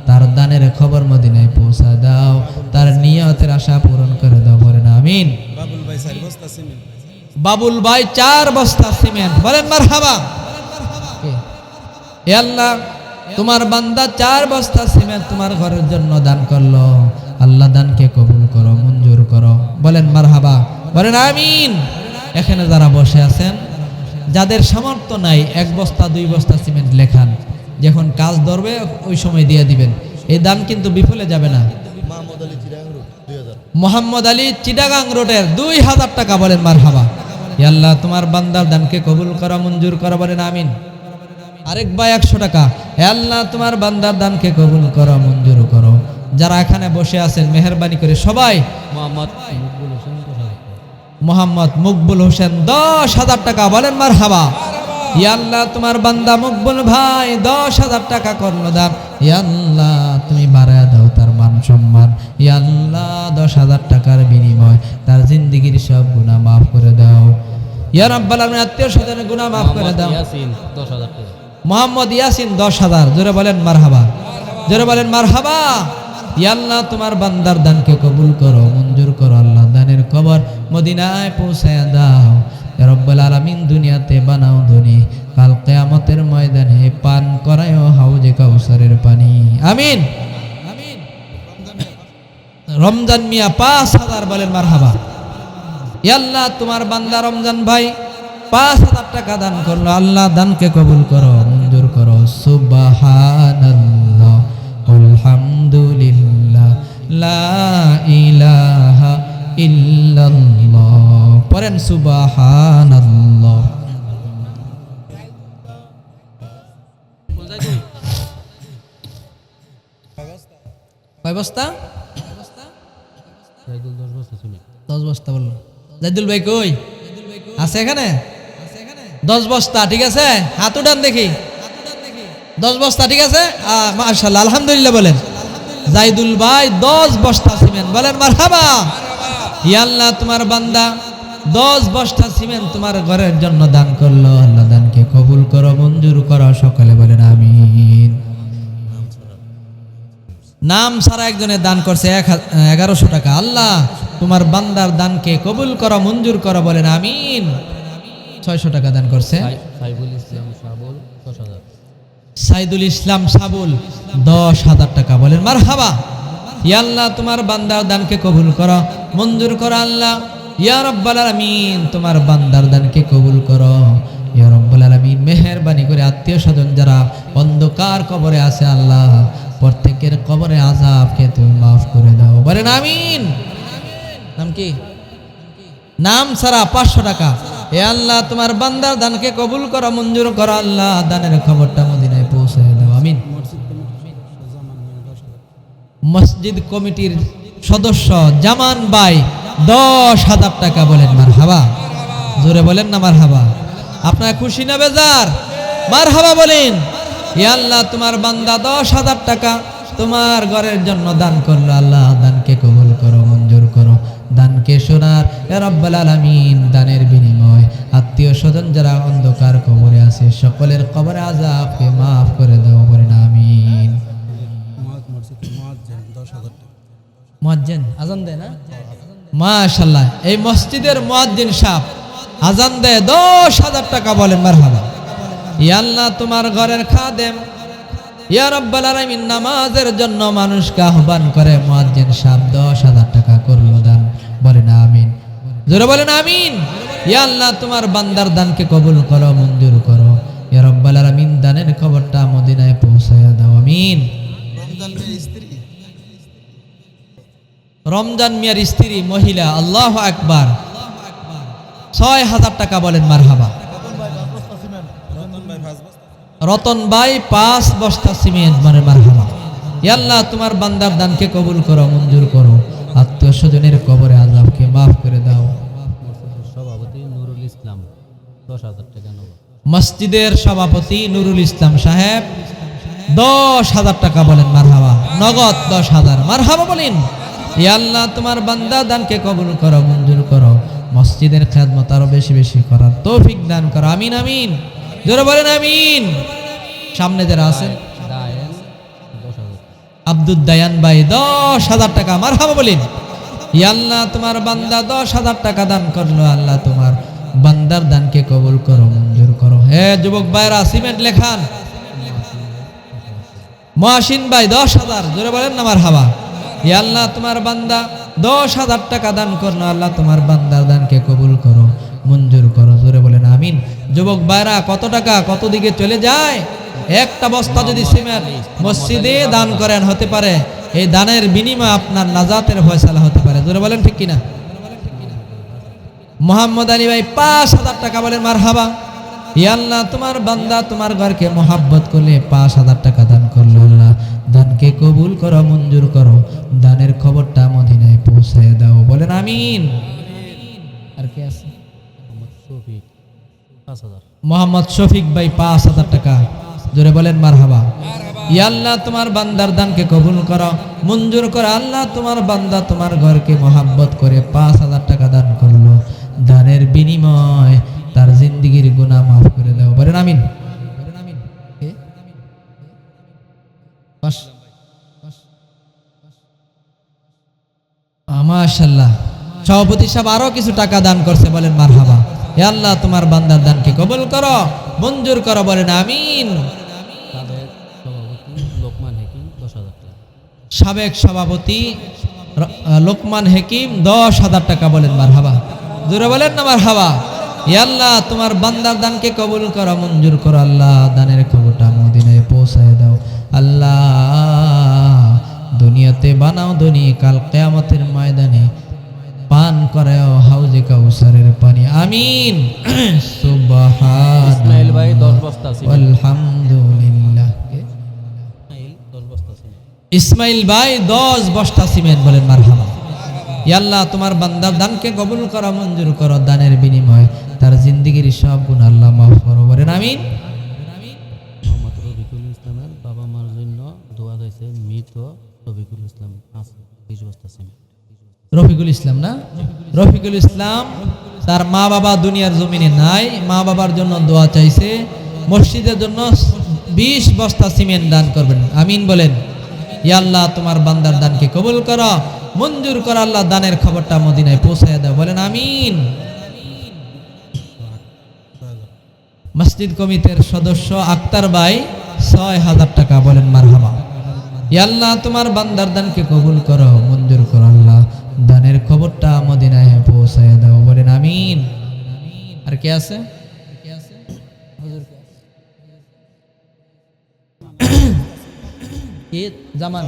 তার দানের খবর মদিনায় পৌঁছায় দাও, তার নিয়তের আশা পূরণ করে দাও, বলেন আমিন। বাবুল ভাই 4 বস্তা সিমেন্ট। বাবুল ভাই 4 বস্তা সিমেন্ট, বলেন মারহাবা। এ আল্লাহ, তোমার বান্দা 4 বস্তা সিমেন্ট তোমার ঘরের জন্য দান করলো, আল্লাহ দানকে কবুল করো, মঞ্জুর করো, বলেন মারহাবা, বলেন আমিন। এখানে যারা বসে আছেন, যাদের সামর্থ্য নাই 1 বস্তা 2 বস্তা সিমেন্ট লেখান, যখন কাজ ধরবে ওই সময় দিয়ে দিবেন। এই দান কিন্তু বিফলে যাবে না। মোহাম্মদ আলী চিটাগাং রোডের 2,000 টাকা, বলেন মারহাবা। ইয়া আল্লাহ, তোমার বান্দার দানকে কবুল করো, মঞ্জুর করো, বলেন আমিন। আরেক ভাই 100 টাকা, হে আল্লাহ তোমার বান্দার দানকে কবুল করো, মঞ্জুর করো। যারা এখানে বসে আছেন মেহেরবানি করে সবাই মোহাম্মদ মকবুল হোসেন 10,000 টাকা, বলেন মারহাবা। ইয়া আল্লাহ, তোমার বান্দা মকবুল ভাই 10,000 টাকা করলো দান, ইয়া আল্লাহ তুমি বাড়ায় দাও তার মান সম্মান, ইয়া আল্লাহ 10,000 টাকার বিনিময় তার জিন্দেগীর সব গুনাহ মাফ করে দাও, ইয়া রাব্বাল আলামিন। আত্মীয় স্বজনের গুনাহ মাফ করে দাও। ইয়াসিন 10,000 টাকা। মোহাম্মদ ইয়াসিন 10,000, জোরে বলেন মারহাবা, জোরে বলেন মারহাবা। ইয়া আল্লাহ, তোমার বান্দার দানকে কবুল করো, মঞ্জুর করো, আল্লাহ দানের খবর মদিনায় পৌঁছায় দাও, ইয়া রব্বুল আলামিন দুনিয়াতে বানাও ধনী, কাল কিয়ামতের ময়দানে পান করায়ও হাউজে কাউসারের পানি। আমিন। রমজান মিয়া 5000 বলেন মারহাবা। ইয়া আল্লাহ তোমার বান্দা রমজান ভাই 5000 টাকা দান করলো, আল্লাহ দানকে কবুল করো, মঞ্জুর করো। সুবহানাল্লাহ আলহামদুলিল্লাহ লা ইলাহা ইল্লাল্লাহ। পড়েন সুবহানাল্লাহ। কয় বস্তা? সাইদুল 10 বস্তা সিমেন্ট। 10 বস্তা বললো। জাইদুল ভাই কই আছে? এখানে 10 বস্তা, ঠিক আছে, হাত উঠান দেখি। 10 বস্তা, ঠিক আছে, মাশাআল্লাহ আলহামদুলিল্লাহ বলেন। জাইদুল ভাই 10 বস্তা সিমেন্ট, বলেন মারহাবা। ইয়া আল্লাহ তোমার বান্দা 10 বস্তা সিমেন্ট তোমার ঘরের জন্য দান করলো, আল্লাহ দানকে কবুল করো, মঞ্জুর করো, সকলে বলেন আমিন। নাম ছাড়া একজনে দান করছে 1100 টাকা, আল্লাহ তোমার বান্দার দানকে কবুল করো, মঞ্জুর করো, বলেন আমিন। 600 টাকা দান করছে সাইফুল ইসলাম সাবুল 10000। সাইদুল ইসলাম সাবুল 10,000 টাকা, বলেন মারহাবা। ইয়া আল্লাহ তোমার বান্দার দানকে কবুল করো, মঞ্জুর করো, আল্লাহ ইয়া রব্বাল আলামিন তোমার বান্দার দানকে কবুল করো, ইয়া রব্বাল আলামিন। মেহেরবানি করে আত্মীয় স্বজন যারা অন্ধকার কবরে আছে, আল্লাহ প্রত্যেকের কবরে আযাবকে তুমি মাফ করে দাও, বলেন আমিন। নাম কি? নাম ছাড়া 500 টাকা। এ আল্লাহ তোমার বান্দার দানকে কবুল করো, মঞ্জুর করো, আল্লাহ দানের খবরটা মদিনায় পৌঁছে দাও, আমিন। মসজিদ কমিটির সদস্য জামান ভাই 10,000 টাকা, বলেন মারহাবা। জোরে বলেন না মারহাবা। আপনার খুশি না বেজার? মারহাবা বলেন। ইয়া আল্লাহ তোমার বান্দা 10,000 টাকা তোমার ঘরের জন্য দান করলো, আল্লাহ দানকে কবুল করো, মঞ্জুর করো, দানকে শোনার ইয়া রাব্বাল আলামিন। দানের বিনিময় আত্মীয় স্বজন যারা অন্ধকার কবরে আছে, সকলের কবরে আযাবকে মাফ করে দাও, বলেন আমিন। মুয়াজ্জিন আজান দেয় না? মাশাআল্লাহ, এই মসজিদের মুয়াজ্জিন সাহেব আজান দেয় 10,000 টাকা, বলেন মারহাবা। ইয়া আল্লাহ তোমার ঘরের খাদেম ইয়া রাব্বাল আলামিন নামাজের জন্য মানুষকে আহ্বান করে, মুয়াজ্জিন সাহেব 10,000 টাকা করলো দান, বলেন আমিন। জোরে বলেন আমিন। ইয়া আল্লাহ তোমার বান্দার দানকে কবুল করো, মঞ্জুর করো, ইয়া রাব্বাল আলামিন। দানের খবরটা মদিনায় পৌঁছায়া দাও, আমিন। রমজান মিয়ার স্ত্রী মহিলা, আল্লাহু আকবার, 6,000 টাকা, বলেন মারহাবা। রতন ভাই 5 বস্তা সিমেন্ট, মানে মারহাবা। ইয়া আল্লাহ তোমার বান্দার দানকে কবুল করো, মঞ্জুর করো, আত্মীয় স্বজনের কবরে আযাবকে মাফ করে দাও। সভাপতি নুরুল ইসলাম 10,000 টাকা নগদ। মসজিদের সভাপতি নুরুল ইসলাম সাহেব 10,000 টাকা, বলেন মারহাবা। নগদ 10,000, মারহাবা বলেন। ইয়া আল্লাহ তোমার বান্দা দানকে কবুল করো, মঞ্জুর করো, মসজিদের খেদমত আরো বেশি বেশি করার তৌফিক দান করো, আমিন আমিন। জোরে বলেন আমিন। সামনে যারা আছেন, দায়েন 10,000। আব্দুল দায়ান ভাই 10,000 টাকা, মারহাবা বলেন। ইয়া আল্লাহ তোমার বান্দা 10,000 টাকা দান করলো, আল্লাহ তোমার বান্দার দানকে কবুল করো, মঞ্জুর করো। হে যুবক ভাইরা সিমেন্ট লেখান। মহাসিন ভাই 10,000, জোরে বলেন না মারহাবা। ইয়া আল্লাহ তোমার বান্দা 10,000 টাকা দান করলো, আল্লাহ তোমার বান্দার দানকে কবুল করো, মঞ্জুর করো, জোরে বলেন আমিন। যুবক ভাইরা কত টাকা কত দিকে চলে যায়? একটা বস্তা যদি সিমেন্ট মসজিদে দান করেন, হতে পারে এই দানের বিনিময়ে আপনার নাজাতের ফয়সালা হতে পারে, জোরে বলেন ঠিক কিনা? মোহাম্মদ আলী ভাই 5,000 টাকা, বলেন মারহাবা। ইয়া আল্লাহ তোমার বান্দা তোমার ঘরকে মোহাব্বত করলে 5,000 টাকা দান করলো, আল্লাহ দানকে কবুল করো, মঞ্জুর করো, দানের খবরটা মদিনায় পৌঁছায় দাও, বলেন আমিন। আর কে আছে? শফিক 5,000। মোহাম্মদ শফিক ভাই 5,000 টাকা, জোরে বলেন মারহাবা। ইয়া আল্লাহ তোমার বান্দার দানকে কবুল করো, মঞ্জুর করো, আল্লাহ তোমার বান্দা তোমার ঘরকে মোহাব্বত করে 5,000 টাকা দান করলো, দানের বিনিময় তার জিন্দেগীর গুনাহ মাফ করে দাও, বলেন আমিন। মাশাআল্লাহ, সভাপতি সাহেব আরো কিছু টাকা দান করছে, বলেন মারহাবা। হে আল্লাহ তোমার বান্দার দানকে কবুল করো, মঞ্জুর করো, বলেন আমিন। সাবেক সভাপতি লোকমান হাকিম 10,000 টাকা। সাবেক সভাপতি লোকমান হাকিম 10,000 টাকা, বলেন মারহাবা, জোরে বলেন না মারহাবা। ইয়া আল্লাহ তোমার বান্দার দানকে কবুল করো, মঞ্জুর করো, আল্লাহ দানের খবরটা মদিনায় পৌঁছায় দাও আল্লাহ, দুনিয়াতে বানাও ধনী, কাল কিয়ামতের ময়দানে পান করাও হাউজে কাউসারের পানি, আমিন। ইসমাইল ভাই 10 বস্তা সিমেন্ট। আলহামদুলিল্লাহ। ইসমাইল 10 বস্তা সিমেন্ট। ইসমাইল ভাই 10 বস্তা সিমেন্ট, বলেন মারহাবা। ইয়া আল্লাহ তোমার বান্দার দানকে কবুল করো, মঞ্জুর করো, দানের বিনিময়ে তার জিন্দেগীর সব গুনাহ আল্লাহ মাফ করো, বলেন আমিন। মোহাম্মদ রফিকুল ইসলামের বাবা মার জন্য দোয়া চাইছে মৃত রফিকুল ইসলাম 20 বস্তা সিমেন্ট। রফিকুল ইসলাম না, রফিকুল ইসলাম তার মা বাবা দুনিয়ার জমিনে নাই, মা বাবার জন্য দোয়া চাইছে, মসজিদের জন্য 20 বস্তা সিমেন্ট দান করবেন, আমিন বলেন। ইয়া আল্লাহ তোমার বান্দার দানকে কবুল করো, মঞ্জুর করো, আল্লাহ দানের খবরটা মদিনায় পৌঁছায় দাও, বলেন আমিন। মসজিদ কমিটির সদস্য আক্তার ভাই 6,000 টাকা, বলেন মারহাবা। ইয়া আল্লাহ তোমার বান্দার দানকে কবুল করো, মঞ্জুর করো, আল্লাহ দানের খবরটা মদিনায় পৌঁছায় দাও, বলেন আমিন। আর কে আছে? জামান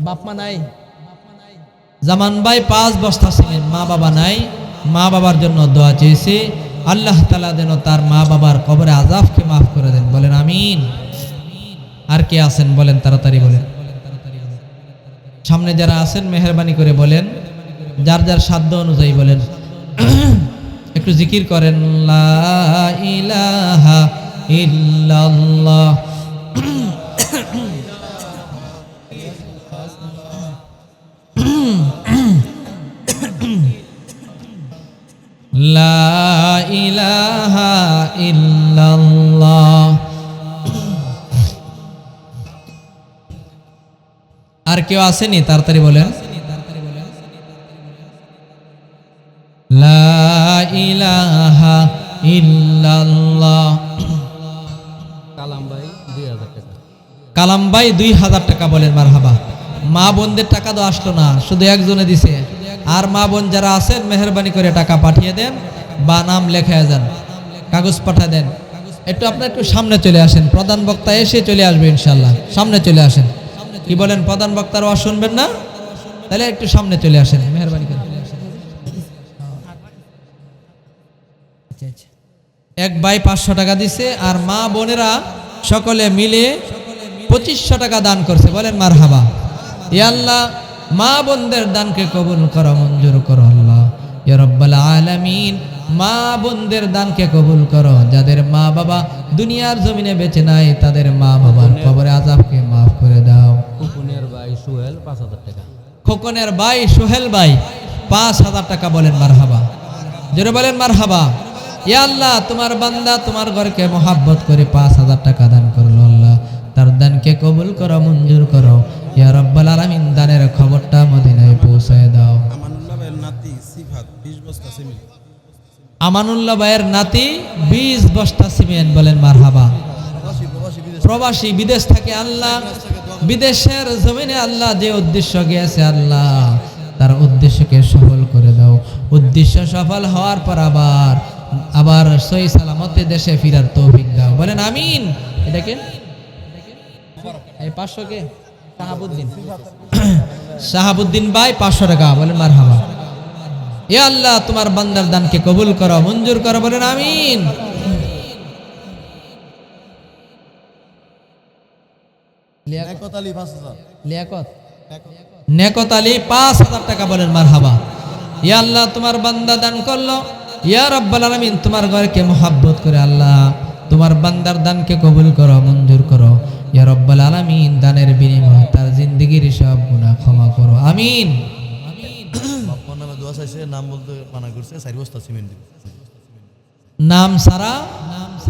বাপমা নাই, জামান ভাই 5 বস্তা সিমেন্ট, মা বাবা নাই, মা বাবার জন্য দোয়া চেয়েছে, আল্লাহ তাআলা যেন তার মা বাবার কবরে আযাবকে মাফ করে দেন, বলেন আমিন। আর কে আছেন বলেন, তাড়াতাড়ি বলেন, সামনে যারা আছেন মেহেরবানি করে বলেন, যার যার সাধ্য অনুযায়ী বলেন, একটু জিকির করেন, লা ইলাহা ইল্লাল্লাহ। লা ইলাহা ইল্লাল্লাহ। আর কেউ আসেনি? তাড়াতাড়ি বলেন, লা ইলাহা ইল্লাল্লাহ। কালাম ভাই 2000 টাকা। কালাম ভাই 2000 টাকা, বলেন মারহাবা। মা বোনদের টাকা তো আসলো না, শুধু একজনে দিছে। আর মা বোন যারা আছেন মেহেরবানি করে টাকা পাঠিয়ে দেন বা নাম লেখা যান, কাগজ পাঠা দেন। একটু আপনার একটু সামনে চলে আসেন, প্রধান বক্তা এসে চলে আসবে ইনশাল্লাহ, সামনে চলে আসেন। কি বলেন, প্রধান বক্তার ওয়াজ শুনবেন না? তাহলে একটু সামনে চলে আসেন মেহেরবানি করে। এক ভাই 500 টাকা দিছে, আর মা বোনেরা সকলে মিলে 2500 টাকা দান করছে, বলেন মারহাবা। ইয়া আল্লাহ মা বোনদের দানকে কবুল করো, মঞ্জুর করো আল্লাহ ইয়া রাব্বাল আলামিন। মা বোনদের দানকে কবুল করো, যাদের মা বাবা দুনিয়ার জমিনে বেঁচে নাই তাদের মা বাবার কবরে আযাবকে মাফ করে দাও। খোকনের ভাই সোহেল 5000 টাকা। খোকনের ভাই সোহেল ভাই 5000 টাকা, বলেন মারহাবা, জোরে বলেন মারহাবা। ইয়া আল্লাহ তোমার বান্দা তোমার ঘরকে মহাব্বত করে 5000 টাকা দান করলো, আল্লাহ তার দানকে কবুল করো, মঞ্জুর করো ইয়া রাব্বাল আলামিন। দানের খবরটা মদিনায় পৌঁছায় দাও। আমানুল্লাহ ভাইয়ের নাতি সিফাত 20 বস্তা সিমেন্ট। আমানুল্লাহ ভাইয়ের নাতি 20 বস্তা সিমেন্ট, বলেন মারহাবা। প্রবাসী বিদেশ থেকে আল্লাহ, বিদেশের জমিনে আল্লাহ যে উদ্দেশ্য গিয়েছে আল্লাহ তার উদ্দেশ্যকে সফল করে দাও। উদ্দেশ্য সফল হওয়ার পর আবার সহি সালামতে দেশে ফিরার তৌফিক দাও, বলেন আমিন। এটাকে এই 500 কে শাহাবুদ্দিন, শাহাবুদ্দিন ভাই 500 টাকা, বলেন মারহাবা। ইয়া আল্লাহ তোমার বান্দার দানকে কবুল করো, মঞ্জুর করো, বলেন আমিন। লিয়াকত আলী 5000। নেকত আলী 5000 টাকা, বলেন মারহাবা। ইয়া আল্লাহ তোমার বান্দা দান করলো, ইয়া রাব্বাল আলামিন তোমার ঘরকে মোহাব্বত করে আল্লাহ তোমার বান্দার দানকে কবুল করো, মঞ্জুর করো ইয়া রাব্বাল আলামিন। দানের বিনিময়ে তার জিন্দেগীর সব গুনাহ ক্ষমা করো, আমিন। বাপ্পার নামে দোয়া চাইছে, নাম বলতে মানা করছে, 4 বস্তা সিমেন্ট দিবে। নাম সারা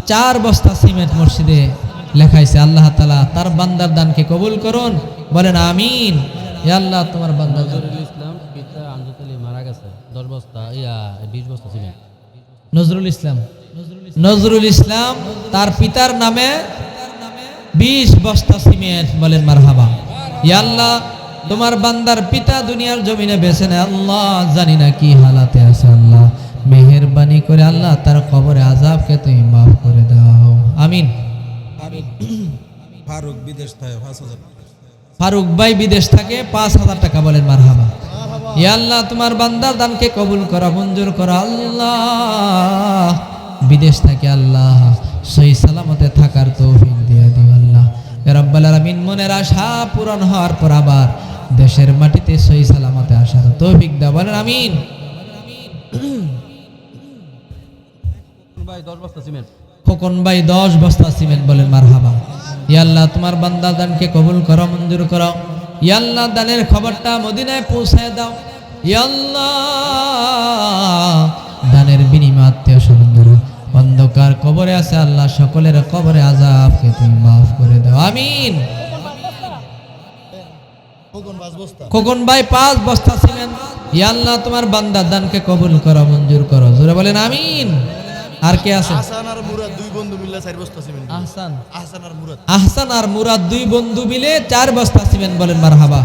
4 বস্তা সিমেন্ট মসজিদে লেখাইছে। আল্লাহ তাআলা তার বান্দার দানকে কবুল করুন, বলেন আমিন। ইয়া আল্লাহ তোমার বান্দার নজরুল ইসলাম পিতা আমজাদ আলী মারা গেছে 10 বস্তা 20 বস্তা সিমেন্ট। নজরুল ইসলাম। নজরুল ইসলাম তার পিতার নামে 20 বস্তা সিমেন্ট। বলেন মারহাবা। ইয়া আল্লাহ, তোমার বান্দার পিতা দুনিয়ার জমিনে বেঁচে নেয় আল্লাহ, জানি না কি হালাতে আছে আল্লাহ, মেহেরবানি করে আল্লাহ তার কবরে আযাবকে তুমি মাফ করে দাও, আমিন। ফারুক বিদেশ থাকে 5,000 টাকা। ফারুক ভাই বিদেশ থাকে 5,000 টাকা। বলেন মারহাবা। ইয়া আল্লাহ, তোমার বান্দার দানকে কবুল করা, মঞ্জুর করা আল্লাহ, বিদেশ থেকে আল্লাহ সহি সালামতে থাকার তৌফিক দিয়ে দিও আল্লাহ। ইয়া রাব্বাল আলামিন, মনের আশা পূরণ হওয়ার পর আবার দেশের মাটিতে সহি সালামতে আসার তৌফিক দাও। বলেন আমিন। ভাই 10 বস্তা সিমেন্ট। খোকন ভাই 10 বস্তা সিমেন্ট। বলেন মারহাবা। ইয়া আল্লাহ, তোমার বান্দার দানকে কবুল করো, মঞ্জুর করো। ইয়া আল্লাহ, দানের খবরটা মদিনায় পৌঁছায় দাও। ইয়া আল্লাহ, দানের বিনিময়ে আত্মীয় স্বজনরা অন্ধকার কবরে আছে আল্লাহ, সকলের কবরে আযাবকে তুমি মাফ করে দাও, আমিন। খোকন ভাই 5 বস্তা সিমেন্ট। ইয়া আল্লাহ, তোমার বান্দার দানকে কবুল করো, মঞ্জুর করো। জোরে বলেন আমিন। আর কে আছে? আহসান আর মুরাদ 2 বন্ধু মিলে 4 বস্তা সিমেন্ট। আহসান আহসান আর মুরাদ মুরাদ 2 বন্ধু মিলে 4 বস্তা সিমেন্ট। বলেন মারহাবা।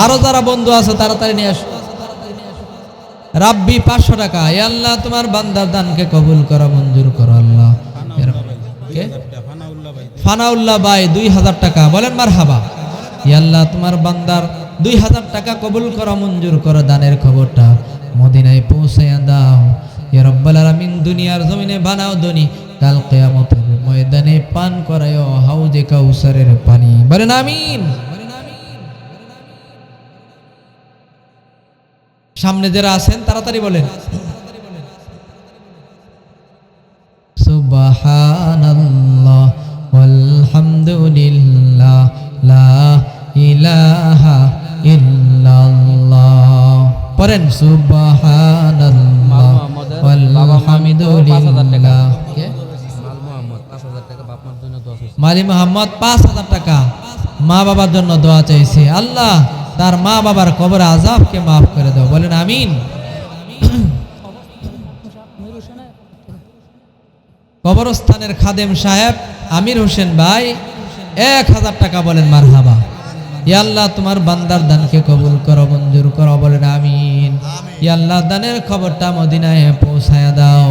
আরো যারা বন্ধু আছে তাড়াতাড়ি নিয়ে আসো। রাব্বি 500 টাকা। ইয়া আল্লাহ, তোমার বান্দার দানকে কবুল করো, মঞ্জুর করো আল্লাহ। কে? ফানাউল্লাহ ভাই 2000 টাকা। বলেন মারহাবা। ইয়া আল্লাহ, তোমার বান্দার 2000 টাকা কবুল করো, মঞ্জুর করো, দানের খবরটা মদিনায় পৌঁছায়া দাও। ইয়া রাব্বাল আলামিন, দুনিয়ার জমিনে বানাও ধনী, কাল কিয়ামতের ময়দানে পান করায়ও হাউজে কাউসারের পানি। বলেন আমিন। সামনে যারা আছেন তাড়াতাড়ি বলেন। সুবহানাল্লাহ ওয়ালহামদুলিল্লাহ লা ইলাহা ইল্লাল্লাহ। পড়েন সুবহানাল্লাহ ওয়ালহামদুলিল্লাহ। কে? মাল মোহাম্মদ 5000 টাকা বাপ মার জন্য দোয়া চাইছে। মালি মোহাম্মদ 5000 টাকা মা বাবার জন্য দোয়া চাইছে। আল্লাহ, তার মা বাবার কবর আযাবকে মাফ করে দাও। বলেন আমিন। কবরস্থানের খাদেম সাহেব আমির হোসেন ভাই 1000 টাকা। বলেন মারহাবা। ইয়া আল্লাহ, তোমার বান্দার দানকে কবুল করো, মঞ্জুর করো। বলেন আমিন। ইয়া আল্লাহ, দানের খবরটা মদিনায় পৌঁছায়া দাও,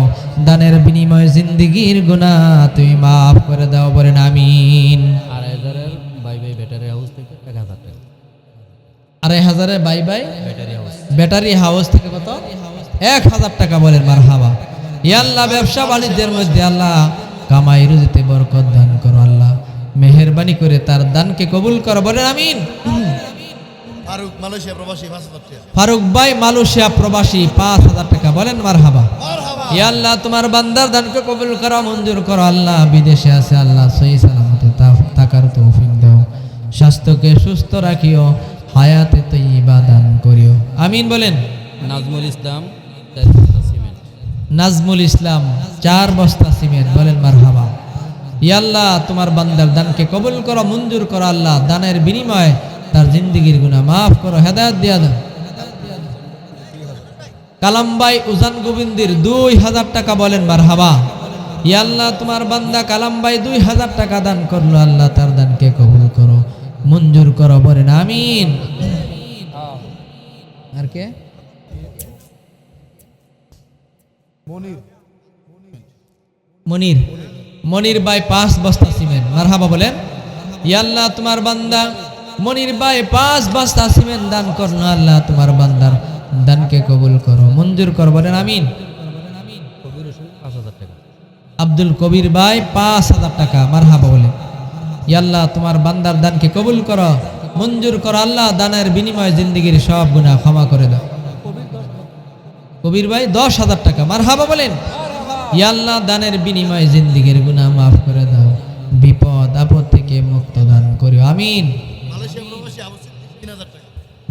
দানের বিনিময়ে জিন্দেগীর গুনাহ তুমি মাফ করে দাও। বলেন আমিন। 2500 বাই বাই ব্যাটারি হাউস থেকে 1000 টাকা। 2500 bye bye battery house. Battery house থেকে কত? 1000 টাকা। বলেন মারহাবা। ইয়া আল্লাহ, ব্যবসা বাণিজ্যের মধ্যে আল্লাহ কামাই রুজিতে বরকত দান করো আল্লাহ, মেহেরবানি করে তার দানকে কবুল করো। বলেন আমিন। ফারুক মালয়েশিয়া প্রবাসী 5,000 টাকা। ফারুক ভাই মালয়েশিয়া প্রবাসী 5000 টাকা। বলেন মারহাবা। ইয়া আল্লাহ, তোমার বান্দার দানকে কবুল করো, মঞ্জুর করো আল্লাহ, বিদেশে আছে আল্লাহ সহি সালামতে থাকার তৌফিক দাও, স্বাস্থ্যকে সুস্থ রাখিও, হায়াতে তৈয়বা দান করিও, আমিন। বলেন। নাজমুল ইসলাম 4 বস্তা সিমেন্ট। নাজমুল ইসলাম 4 বস্তা সিমেন্ট। বলেন মারহাবা। ইয়া আল্লাহ, তোমার বান্দার দানকে কবুল করো, মঞ্জুর করো আল্লাহ, দানের বিনিময়ে তার জিন্দেগীর গুনাহ মাফ করো, হেদায়েত দিয়া দাও। কালামবাই উজান গোবিন্দির 2000 টাকা। বলেন মারহাবা। ইয়া আল্লাহ, তোমার বান্দা কালামবাই 2000 টাকা দান করলো আল্লাহ, তার দানকে কবুল করো, মঞ্জুর করো। বলেন আমিন। আর কে? মনির। মনির ভাই 5 বস্তা সিমেন্ট। মারহাবা। বলেন। ইয়া আল্লাহ, তোমার বান্দা মনির ভাই 5 বস্তা সিমেন্ট দান করলো আল্লাহ, তোমার বান্দার দানকে কবুল করো, মঞ্জুর করো। বলেন আমিন। কবির হোসেন 5000 টাকা। আব্দুল কবির ভাই 5000 টাকা। মারহাবা। বলেন। ইয়া আল্লাহ, তোমার বান্দার দানকে কবুল করো, মঞ্জুর করো আল্লাহ, দানের বিনিময়ে জিন্দেগীর সব গুনাহ ক্ষমা করে দাও। কবির ভাই 10000 টাকা। মারহাবা। বলেন। ইয়া আল্লাহ, দানের বিনিময়ে জিন্দেগীর গুনাহ মাফ করে দাও, বিপদ আপদ থেকে মুক্ত দান করিও, আমিন।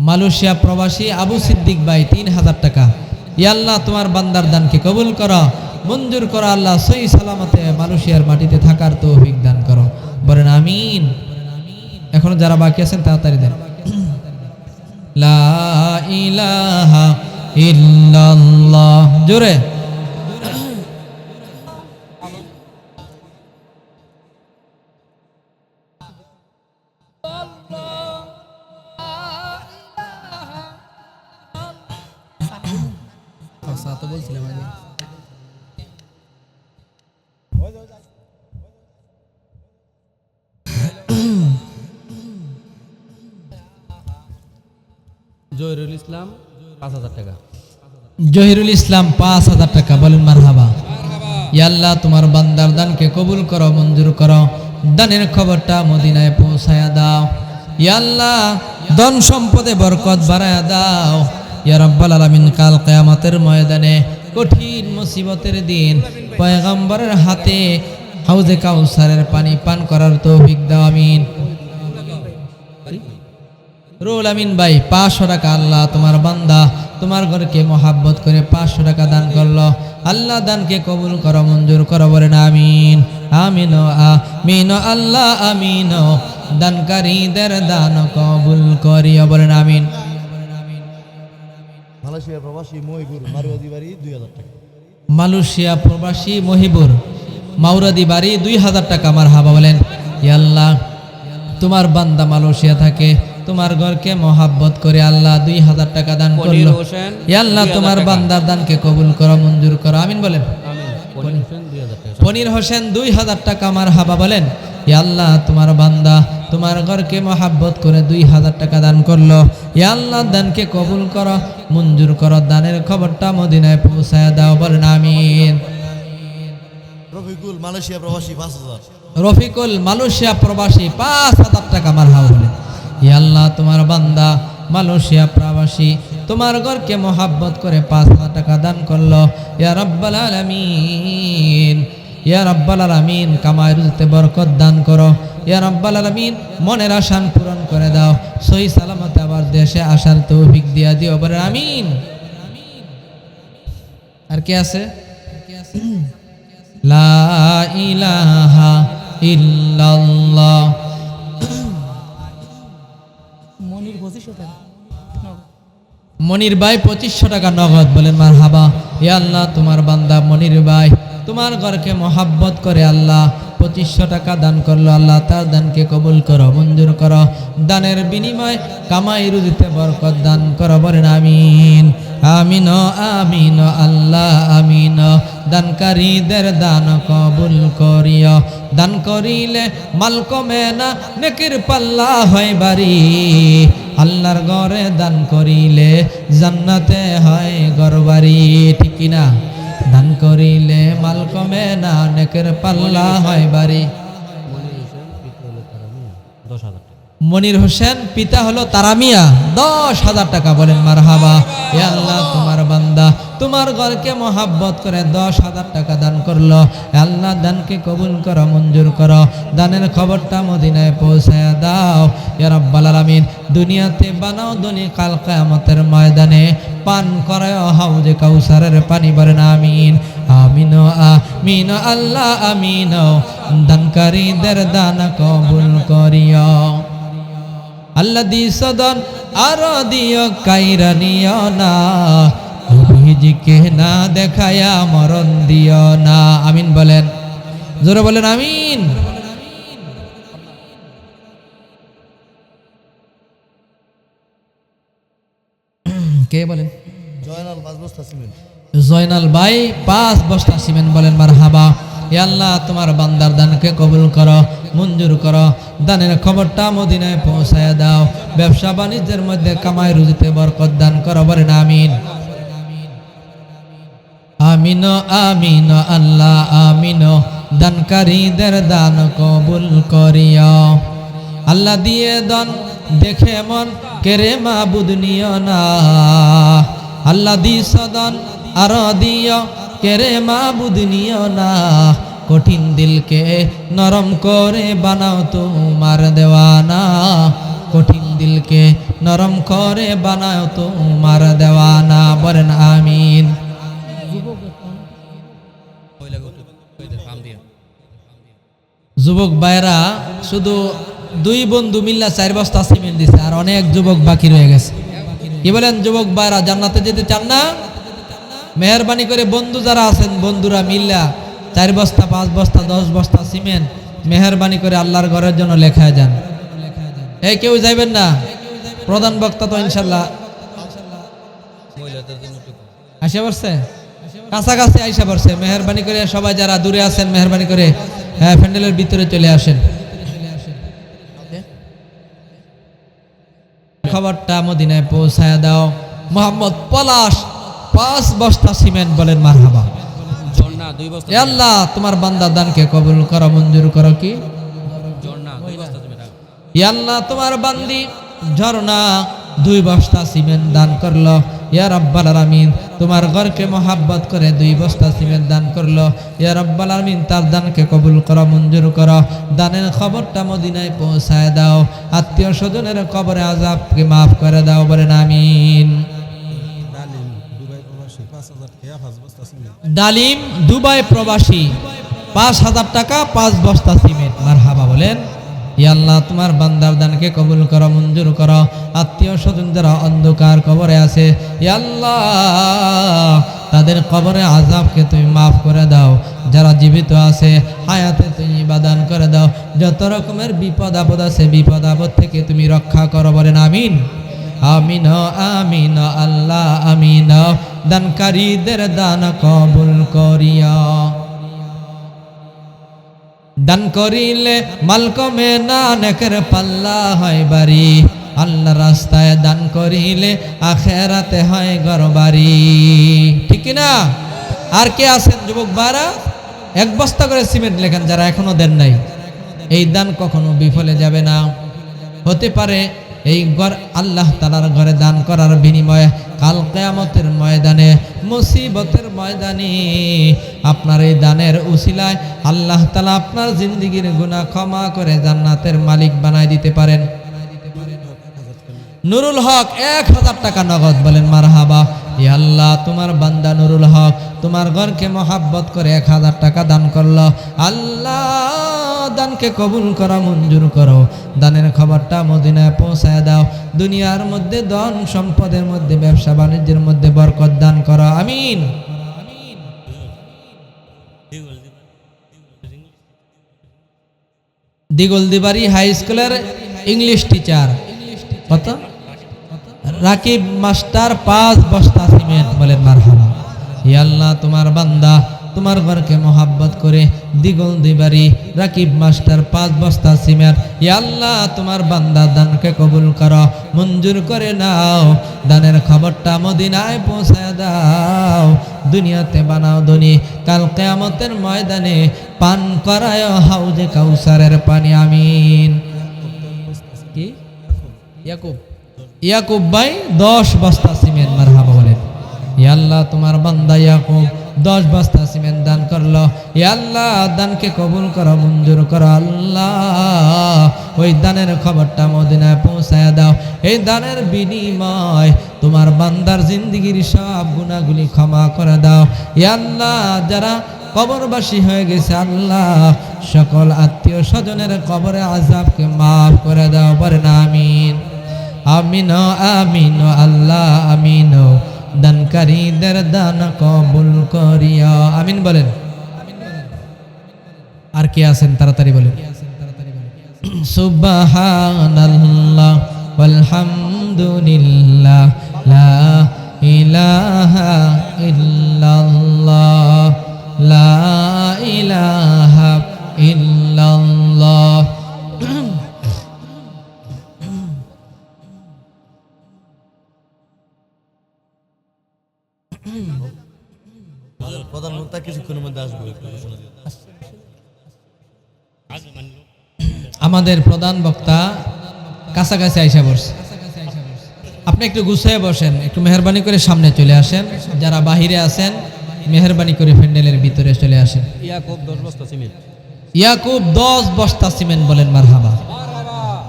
মালয়েশিয়া প্রবাসী আবু সিদ্দিক ভাই 3000 টাকা। ইয়া আল্লাহ, তোমার বান্দার দানকে কবুল করো, মঞ্জুর করো আল্লাহ, সহি সালামতে মালয়েশিয়ার মাটিতে থাকার তৌফিক দান করো। বলেন আমিন। এখনো যারা বাকি আছেন তাড়াতাড়ি দেন। লা ইলাহা ইল্লাল্লাহ। জোরে। 5 তো বলছিলাম আগে। জহিরুল ইসলাম 5,000 টাকা। জহিরুল ইসলাম 5,000 টাকা, বলেন মারহাবা। ইয়া আল্লাহ তোমার বান্দার দানকে কবুল করো, মঞ্জুর করো, দানের খবরটা মদিনায় পৌঁছায়া দাও। ইয়া আল্লাহ ধন সম্পদে বরকত বাড়ায়া দাও। ইয়া রাব্বাল আলামিন কাল কিয়ামতের ময়দানে কঠিন মুসিবতের দিন পয়গম্বরের হাতে হাউজে কাউসারের পানি পান করার তৌফিক দাও, আমিন। রুহুল আমিন ভাই 500 টাকা, আল্লাহ তোমার বান্দা তোমার ঘরকে মহাব্বত করে 500 টাকা দান করলো। আল্লাহ দানকে কবুল করো, মঞ্জুর করো, বলেন আমিন। আমিন আমিন আল্লাহ আমিন। দানকারীদের দান কবুল করিও, বলেন আমিন। মালয়েশিয়া প্রবাসী মহিগুর মারুয়াদি বাড়ি 2,000 টাকা। মালয়েশিয়া প্রবাসী মহিবুর মাউরাদি বাড়ি 2,000 টাকা, মারহাবা, বলেন। ইয়া আল্লাহ তোমার বান্দা মালয়েশিয়া থাকে, তোমার ঘরকে মহাব্বত করে আল্লাহ 2,000 টাকা দান করলো। ইয়া আল্লাহ তোমার বান্দার দানকে কবুল করো, মঞ্জুর করো, আমিন, বলেন। পনির হোসেন 2,000 টাকা, মারহাবা, বলেন। ইয়া আল্লাহ তোমার বান্দা তোমার ঘরকে মহাব্বত করে 2,000 টাকা দান করলো। ইয়া আল্লাহ দানকে কবুল করো, মঞ্জুর করো, দানের খবরটা মদিনায় পৌঁছায় দাও, বলেন আমিন। রফিকুল মালয়েশিয়া প্রবাসী 5,000। রফিকুল মালয়েশিয়া প্রবাসী 5,000 টাকা, মারহাবা, বলেন। ইয়া আল্লাহ তোমার বান্দা মালয়েশিয়া প্রবাসী তোমার ঘরকে মহাব্বত করে 5,000 টাকা দান করলো। ইয়া রাব্বাল আলামিন, ইয়া রাব্বাল আলামিন কামাই রুজিতে বরকত দান করো। ইয়া রাব্বাল আলামিন মনের আশা পূরণ করে দাও, সহি সালামতে আবার দেশে আসার তৌফিক দিয়া দিও, বলেন আমিন। আর কে আছে? লা ইলাহা ইল্লাল্লাহ। মনির ভাই 2500 টাকা নগদ, বলেন মারহাবা। ইয়া আল্লাহ তোমার বান্দা মনির ভাই তোমার ঘরকে মহাব্বত করে আল্লাহ 2500 টাকা দান করলো। আল্লাহ তার দানকে কবুল করো, মঞ্জুর করো, দানের বিনিময় কামাই রুজিতে বরকত দান করো, বলেন আমিন। আমিন আমিন আল্লাহ আমিন। দানকারীদের দান কবুল করিও, দান করিলে মাল কমে না, নেকির পাল্লা হয় বাড়ি। আল্লাহর ঘরে দান করিলে জান্নাতে হয় ঘরবাড়ি, ঠিক কিনা? দান করিলে মাল কমে না, নেকের পাল্লা হয় বাড়ি। মনির হোসেন পিতা হলো তারামিয়া 10,000 টাকা, বলেন মারহাবা। ইয়া আল্লাহ তোমার বান্দা তোমার ঘরকে মহাব্বত করে 10,000 টাকা দান করলো। আল্লাহ দানকে কবুল করো, মঞ্জুর করো, দানের খবরটা মদিনায় পৌঁছায়া দাও। ইয়া রাব্বাল আলামিন দুনিয়াতে বানাও ধনী, কাল কিয়ামতের ময়দানে পান করায় হাউজে কাউসারের পানি, বলেন আমিন। আমিন আমিন আল্লাহ আমিন। দানকারীদের দান কবুল করিও। আল্লাহ দিসদন আর দিও কাইরা নিও না, অভিজিকে না দেখায়া মরণ দিও না, আমিন বলেন, জোরে বলেন আমিন। কে বলেন? জয়নাল 5 বস্তা সিমেন্ট। জয়নাল ভাই 5 বস্তা সিমেন্ট, বলেন মারহাবা। ইয়া আল্লাহ তোমার বান্দার দানকে কবুল করো, মঞ্জুর করো, দানের খবরটা মদিনায় পৌঁছায় দাও। ব্যবসা বাণিজ্যের মধ্যে কামাই রুজিতে বরকত দান করো, বলেন আমিন। আমিন আমিন আল্লাহ আমিন। দানকারীদের দান কবুল করিও। আল্লাহ দিয়ে দান দেখে মন কেরে মাবুদ নিও না। আল্লাহ দিস দান আর দিও কেরে মাবুদ নিও না। কঠিন দিলকে নরম করে বানাও তোমার দেওয়ানা। কঠিন দিলকে নরম করে বানাও তোমার দেওয়ানা, বলেন আমিন। যুবক ভাইরা শুধু 2 বন্ধু মিল্লা 4 বস্তা সিমেন্ট দিছে, আর অনেক যুবক বাকি রয়ে গেছে। কি বলেন যুবক ভাইরা, জান্নাতে যেতে চান না? মেহরবানি করে বন্ধু যারা আছেন, বন্ধুরা মিল্লা 4 বস্তা 5 বস্তা 10 বস্তা সিমেন্ট মেহরবানি করে আল্লাহর ঘরের জন্য লেখায় যান। এই কেউ যাইবেন না? প্রধান বক্তা তো ইনশাল্লাহ আসে পড়ছে, কাছাকাছি আইসা পড়ছে। মেহরবানি করে সবাই যারা দূরে আছেন মেহরবানি করে প্যান্ডেলের ভিতরে চলে আসেন। খবরটা মদিনায় পৌঁছায় দাও। মোহাম্মদ পলাশ 5 বস্তা সিমেন্ট, বলেন মারহাবা। ঝর্ণা 2 বস্তা, এ আল্লাহ তোমার বান্দা দানকে কবুল করো, মঞ্জুর করো। কি ঝর্ণা 2 বস্তা তুমি রাখো। ইয়া আল্লাহ তোমার বান্দি ঝর্ণা 2 বস্তা সিমেন্ট দান করলো। ইয়া রাব্বাল আলামিন তোমার ঘরকে মহাব্বত করে 2 বস্তা সিমেন্ট দান করলো। ইয়া রাব্বাল আলামিন তার দানকে কবুল করো, মঞ্জুর করো। দানের খবরটা মদিনায় পৌঁছায় দাও। আত্মীয় স্বজনের কবরে আযাবকে মাফ করে দাও, বলেন আমিন। ডালিম দুবাই প্রবাসী 5,000 টাকা 5 বস্তা সিমেন্ট। ডালিম দুবাই প্রবাসী 5,000 টাকা 5 বস্তা সিমেন্ট, মারহাবা বলেন। ইয়া আল্লাহ তোমার বান্দার দানকে কবুল করো, মঞ্জুর করো। আত্মীয় স্বজন যারা অন্ধকার কবরে আছে, ইয়া আল্লাহ তাদের কবরে আযাবকে তুমি মাফ করে দাও। যারা জীবিত আছে হায়াতে তুমি বাদান করে দাও। যত রকমের বিপদ আপদ আছে বিপদ আপদ থেকে তুমি রক্ষা করো, বলেন আমিন। আমিন আমিন আল্লাহ আমিন। দানকারীদের দান কবুল করিয়া। দান করিলে মাল কমে না, নেকের পাল্লা হয় বাড়ি। আল্লাহ রাস্তায় দান করিলে আখেরাতে হয় ঘরবাড়ি। ঠিক না? আর কে আছেন যুবক ভাইরা? 1 বস্তা করে সিমেন্ট লেখেন যারা এখনো দেন নাই। এই দান কখনো বিফলে যাবে না। হতে পারে এই ঘর আল্লাহ তাআলার ঘরে দান করার বিনিময়ে কাল কিয়ামতের ময়দানে, মুসিবতের ময়দানে আপনার এই দানের উসিলায় আল্লাহ তাআলা আপনার জিন্দেগীর গুনাহ ক্ষমা করে জান্নাতের মালিক বানায় দিতে পারেন। নুরুল হক 1000 টাকা নগদ, বলেন মারহাবা। ইয়া আল্লাহ তোমার বান্দা নুরুল হক তোমার ঘরকে মহাব্বত করে 1000 টাকা দান করলো। আল্লাহ দানকে কবুল করো, মঞ্জুর করো। দানের খবরটা মদিনায় পৌঁছায় দাও। দুনিয়ার মধ্যে ধন সম্পদের মধ্যে ব্যবসা বাণিজ্যের মধ্যে বরকত দান করো, আমিন। দিগলদিবাড়ি হাই স্কুলের ইংলিশ টিচার কত? রাকিব মাস্টার 5 বস্তা সিমেন্ট, বলেন মারহাবা। ইয়া আল্লাহ তোমার বান্দা তোমার ঘরকে মহাব্বত করে দিগলদিবাড়ি রাকিব মাস্টার 5 বস্তা সিমেন্ট। ইয়া আল্লাহ তোমার বান্দা দানকে কবুল করো, মঞ্জুর করে নাও। দানের খবরটা মদিনায় পৌঁছায় দাও। দুনিয়াতে বানাও ধনী, কাল কিয়ামতের ময়দানে পান করায় হাউজে কাউসারের পানি, আমিন। কি ইয়াকুব ভাই 10 বস্তা সিমেন্ট, মারহাবা বলেন। ইয়া আল্লাহ তোমার বান্দা ইয়াকুব 10 বস্তা সিমেন্ট দান করলো। ইয়া আল্লাহ দানকে কবুল করো, মঞ্জুর করো। আল্লাহ ওই দানের খবরটা মদিনায় পৌঁছায় দাও। এই দানের বিনিময় তোমার বান্দার জিন্দেগীর সব গুনাহগুলি ক্ষমা করে দাও। ইয়া আল্লাহ যারা কবরবাসী হয়ে গেছে আল্লাহ সকল আত্মীয় স্বজনের কবরে আযাবকে মাফ করে দাও, বলেন আমিন। আমিন আমিন আল্লাহ আমিন। দানকারীদের দান কবুল করিয়া, আমিন বলেন। আর কে আছেন তাড়াতাড়ি বলেন। সুবহানাল্লাহ ওয়ালহামদুলিল্লাহ লা ইলাহা ইল্লাল্লাহ লা ইলাহা ইল্লাল্লাহ। প্রধান বক্তা কিছুক্ষণের মধ্যে আসবে। আমাদের প্রধান বক্তা কাছাকাছি আইসা বসে। আপনি একটু গুছিয়ে বসেন, একটু মেহরবানি করে সামনে চলে আসেন। যারা বাহিরে আছেন মেহরবানি করে প্যান্ডেলের ভিতরে চলে আসেন। ইয়াকুব 10 বস্তা সিমেন্ট। ইয়াকুব 10 বস্তা সিমেন্ট, বলেন মারহাবা।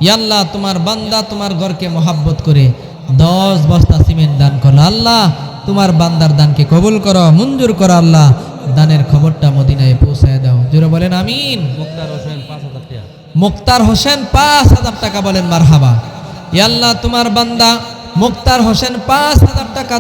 ইয়া আল্লাহ তোমার বান্দা তোমার ঘরকে মহাব্বত করে 10 বস্তা সিমেন্ট দান করলো। আল্লাহ তোমার বান্দার দানকে কবুল করো, মঞ্জুর করো। আল্লাহ দানের খবরটা মদিনায় পৌঁছায় দাও, জোরে বলেন আমিন। মুক্তার হোসেন 5000 টাকা। মুক্তার হোসেন 5000 টাকা, বলেন মারহাবা। ইয়া আল্লাহ তোমার বান্দা মুক্তার হোসেন 5000 টাকা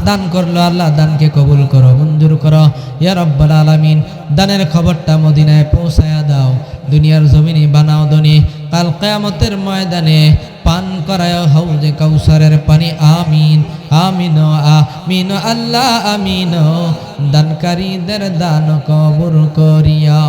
দান করলো। আল্লাহ দানকে কবুল করো, মঞ্জুর করো। ইয়া রাব্বাল আলামিন দানের খবরটা মদিনায় পৌঁছায়া দাও। দুনিয়ার জমিনে বানাও ধনী, কাল কিয়ামতের ময়দানে পান করায় হাউজে কাউসারের পানি, আমিন। আমিন আমিন আল্লাহ আমিন দানকারীদের দান কবুল করিয়া।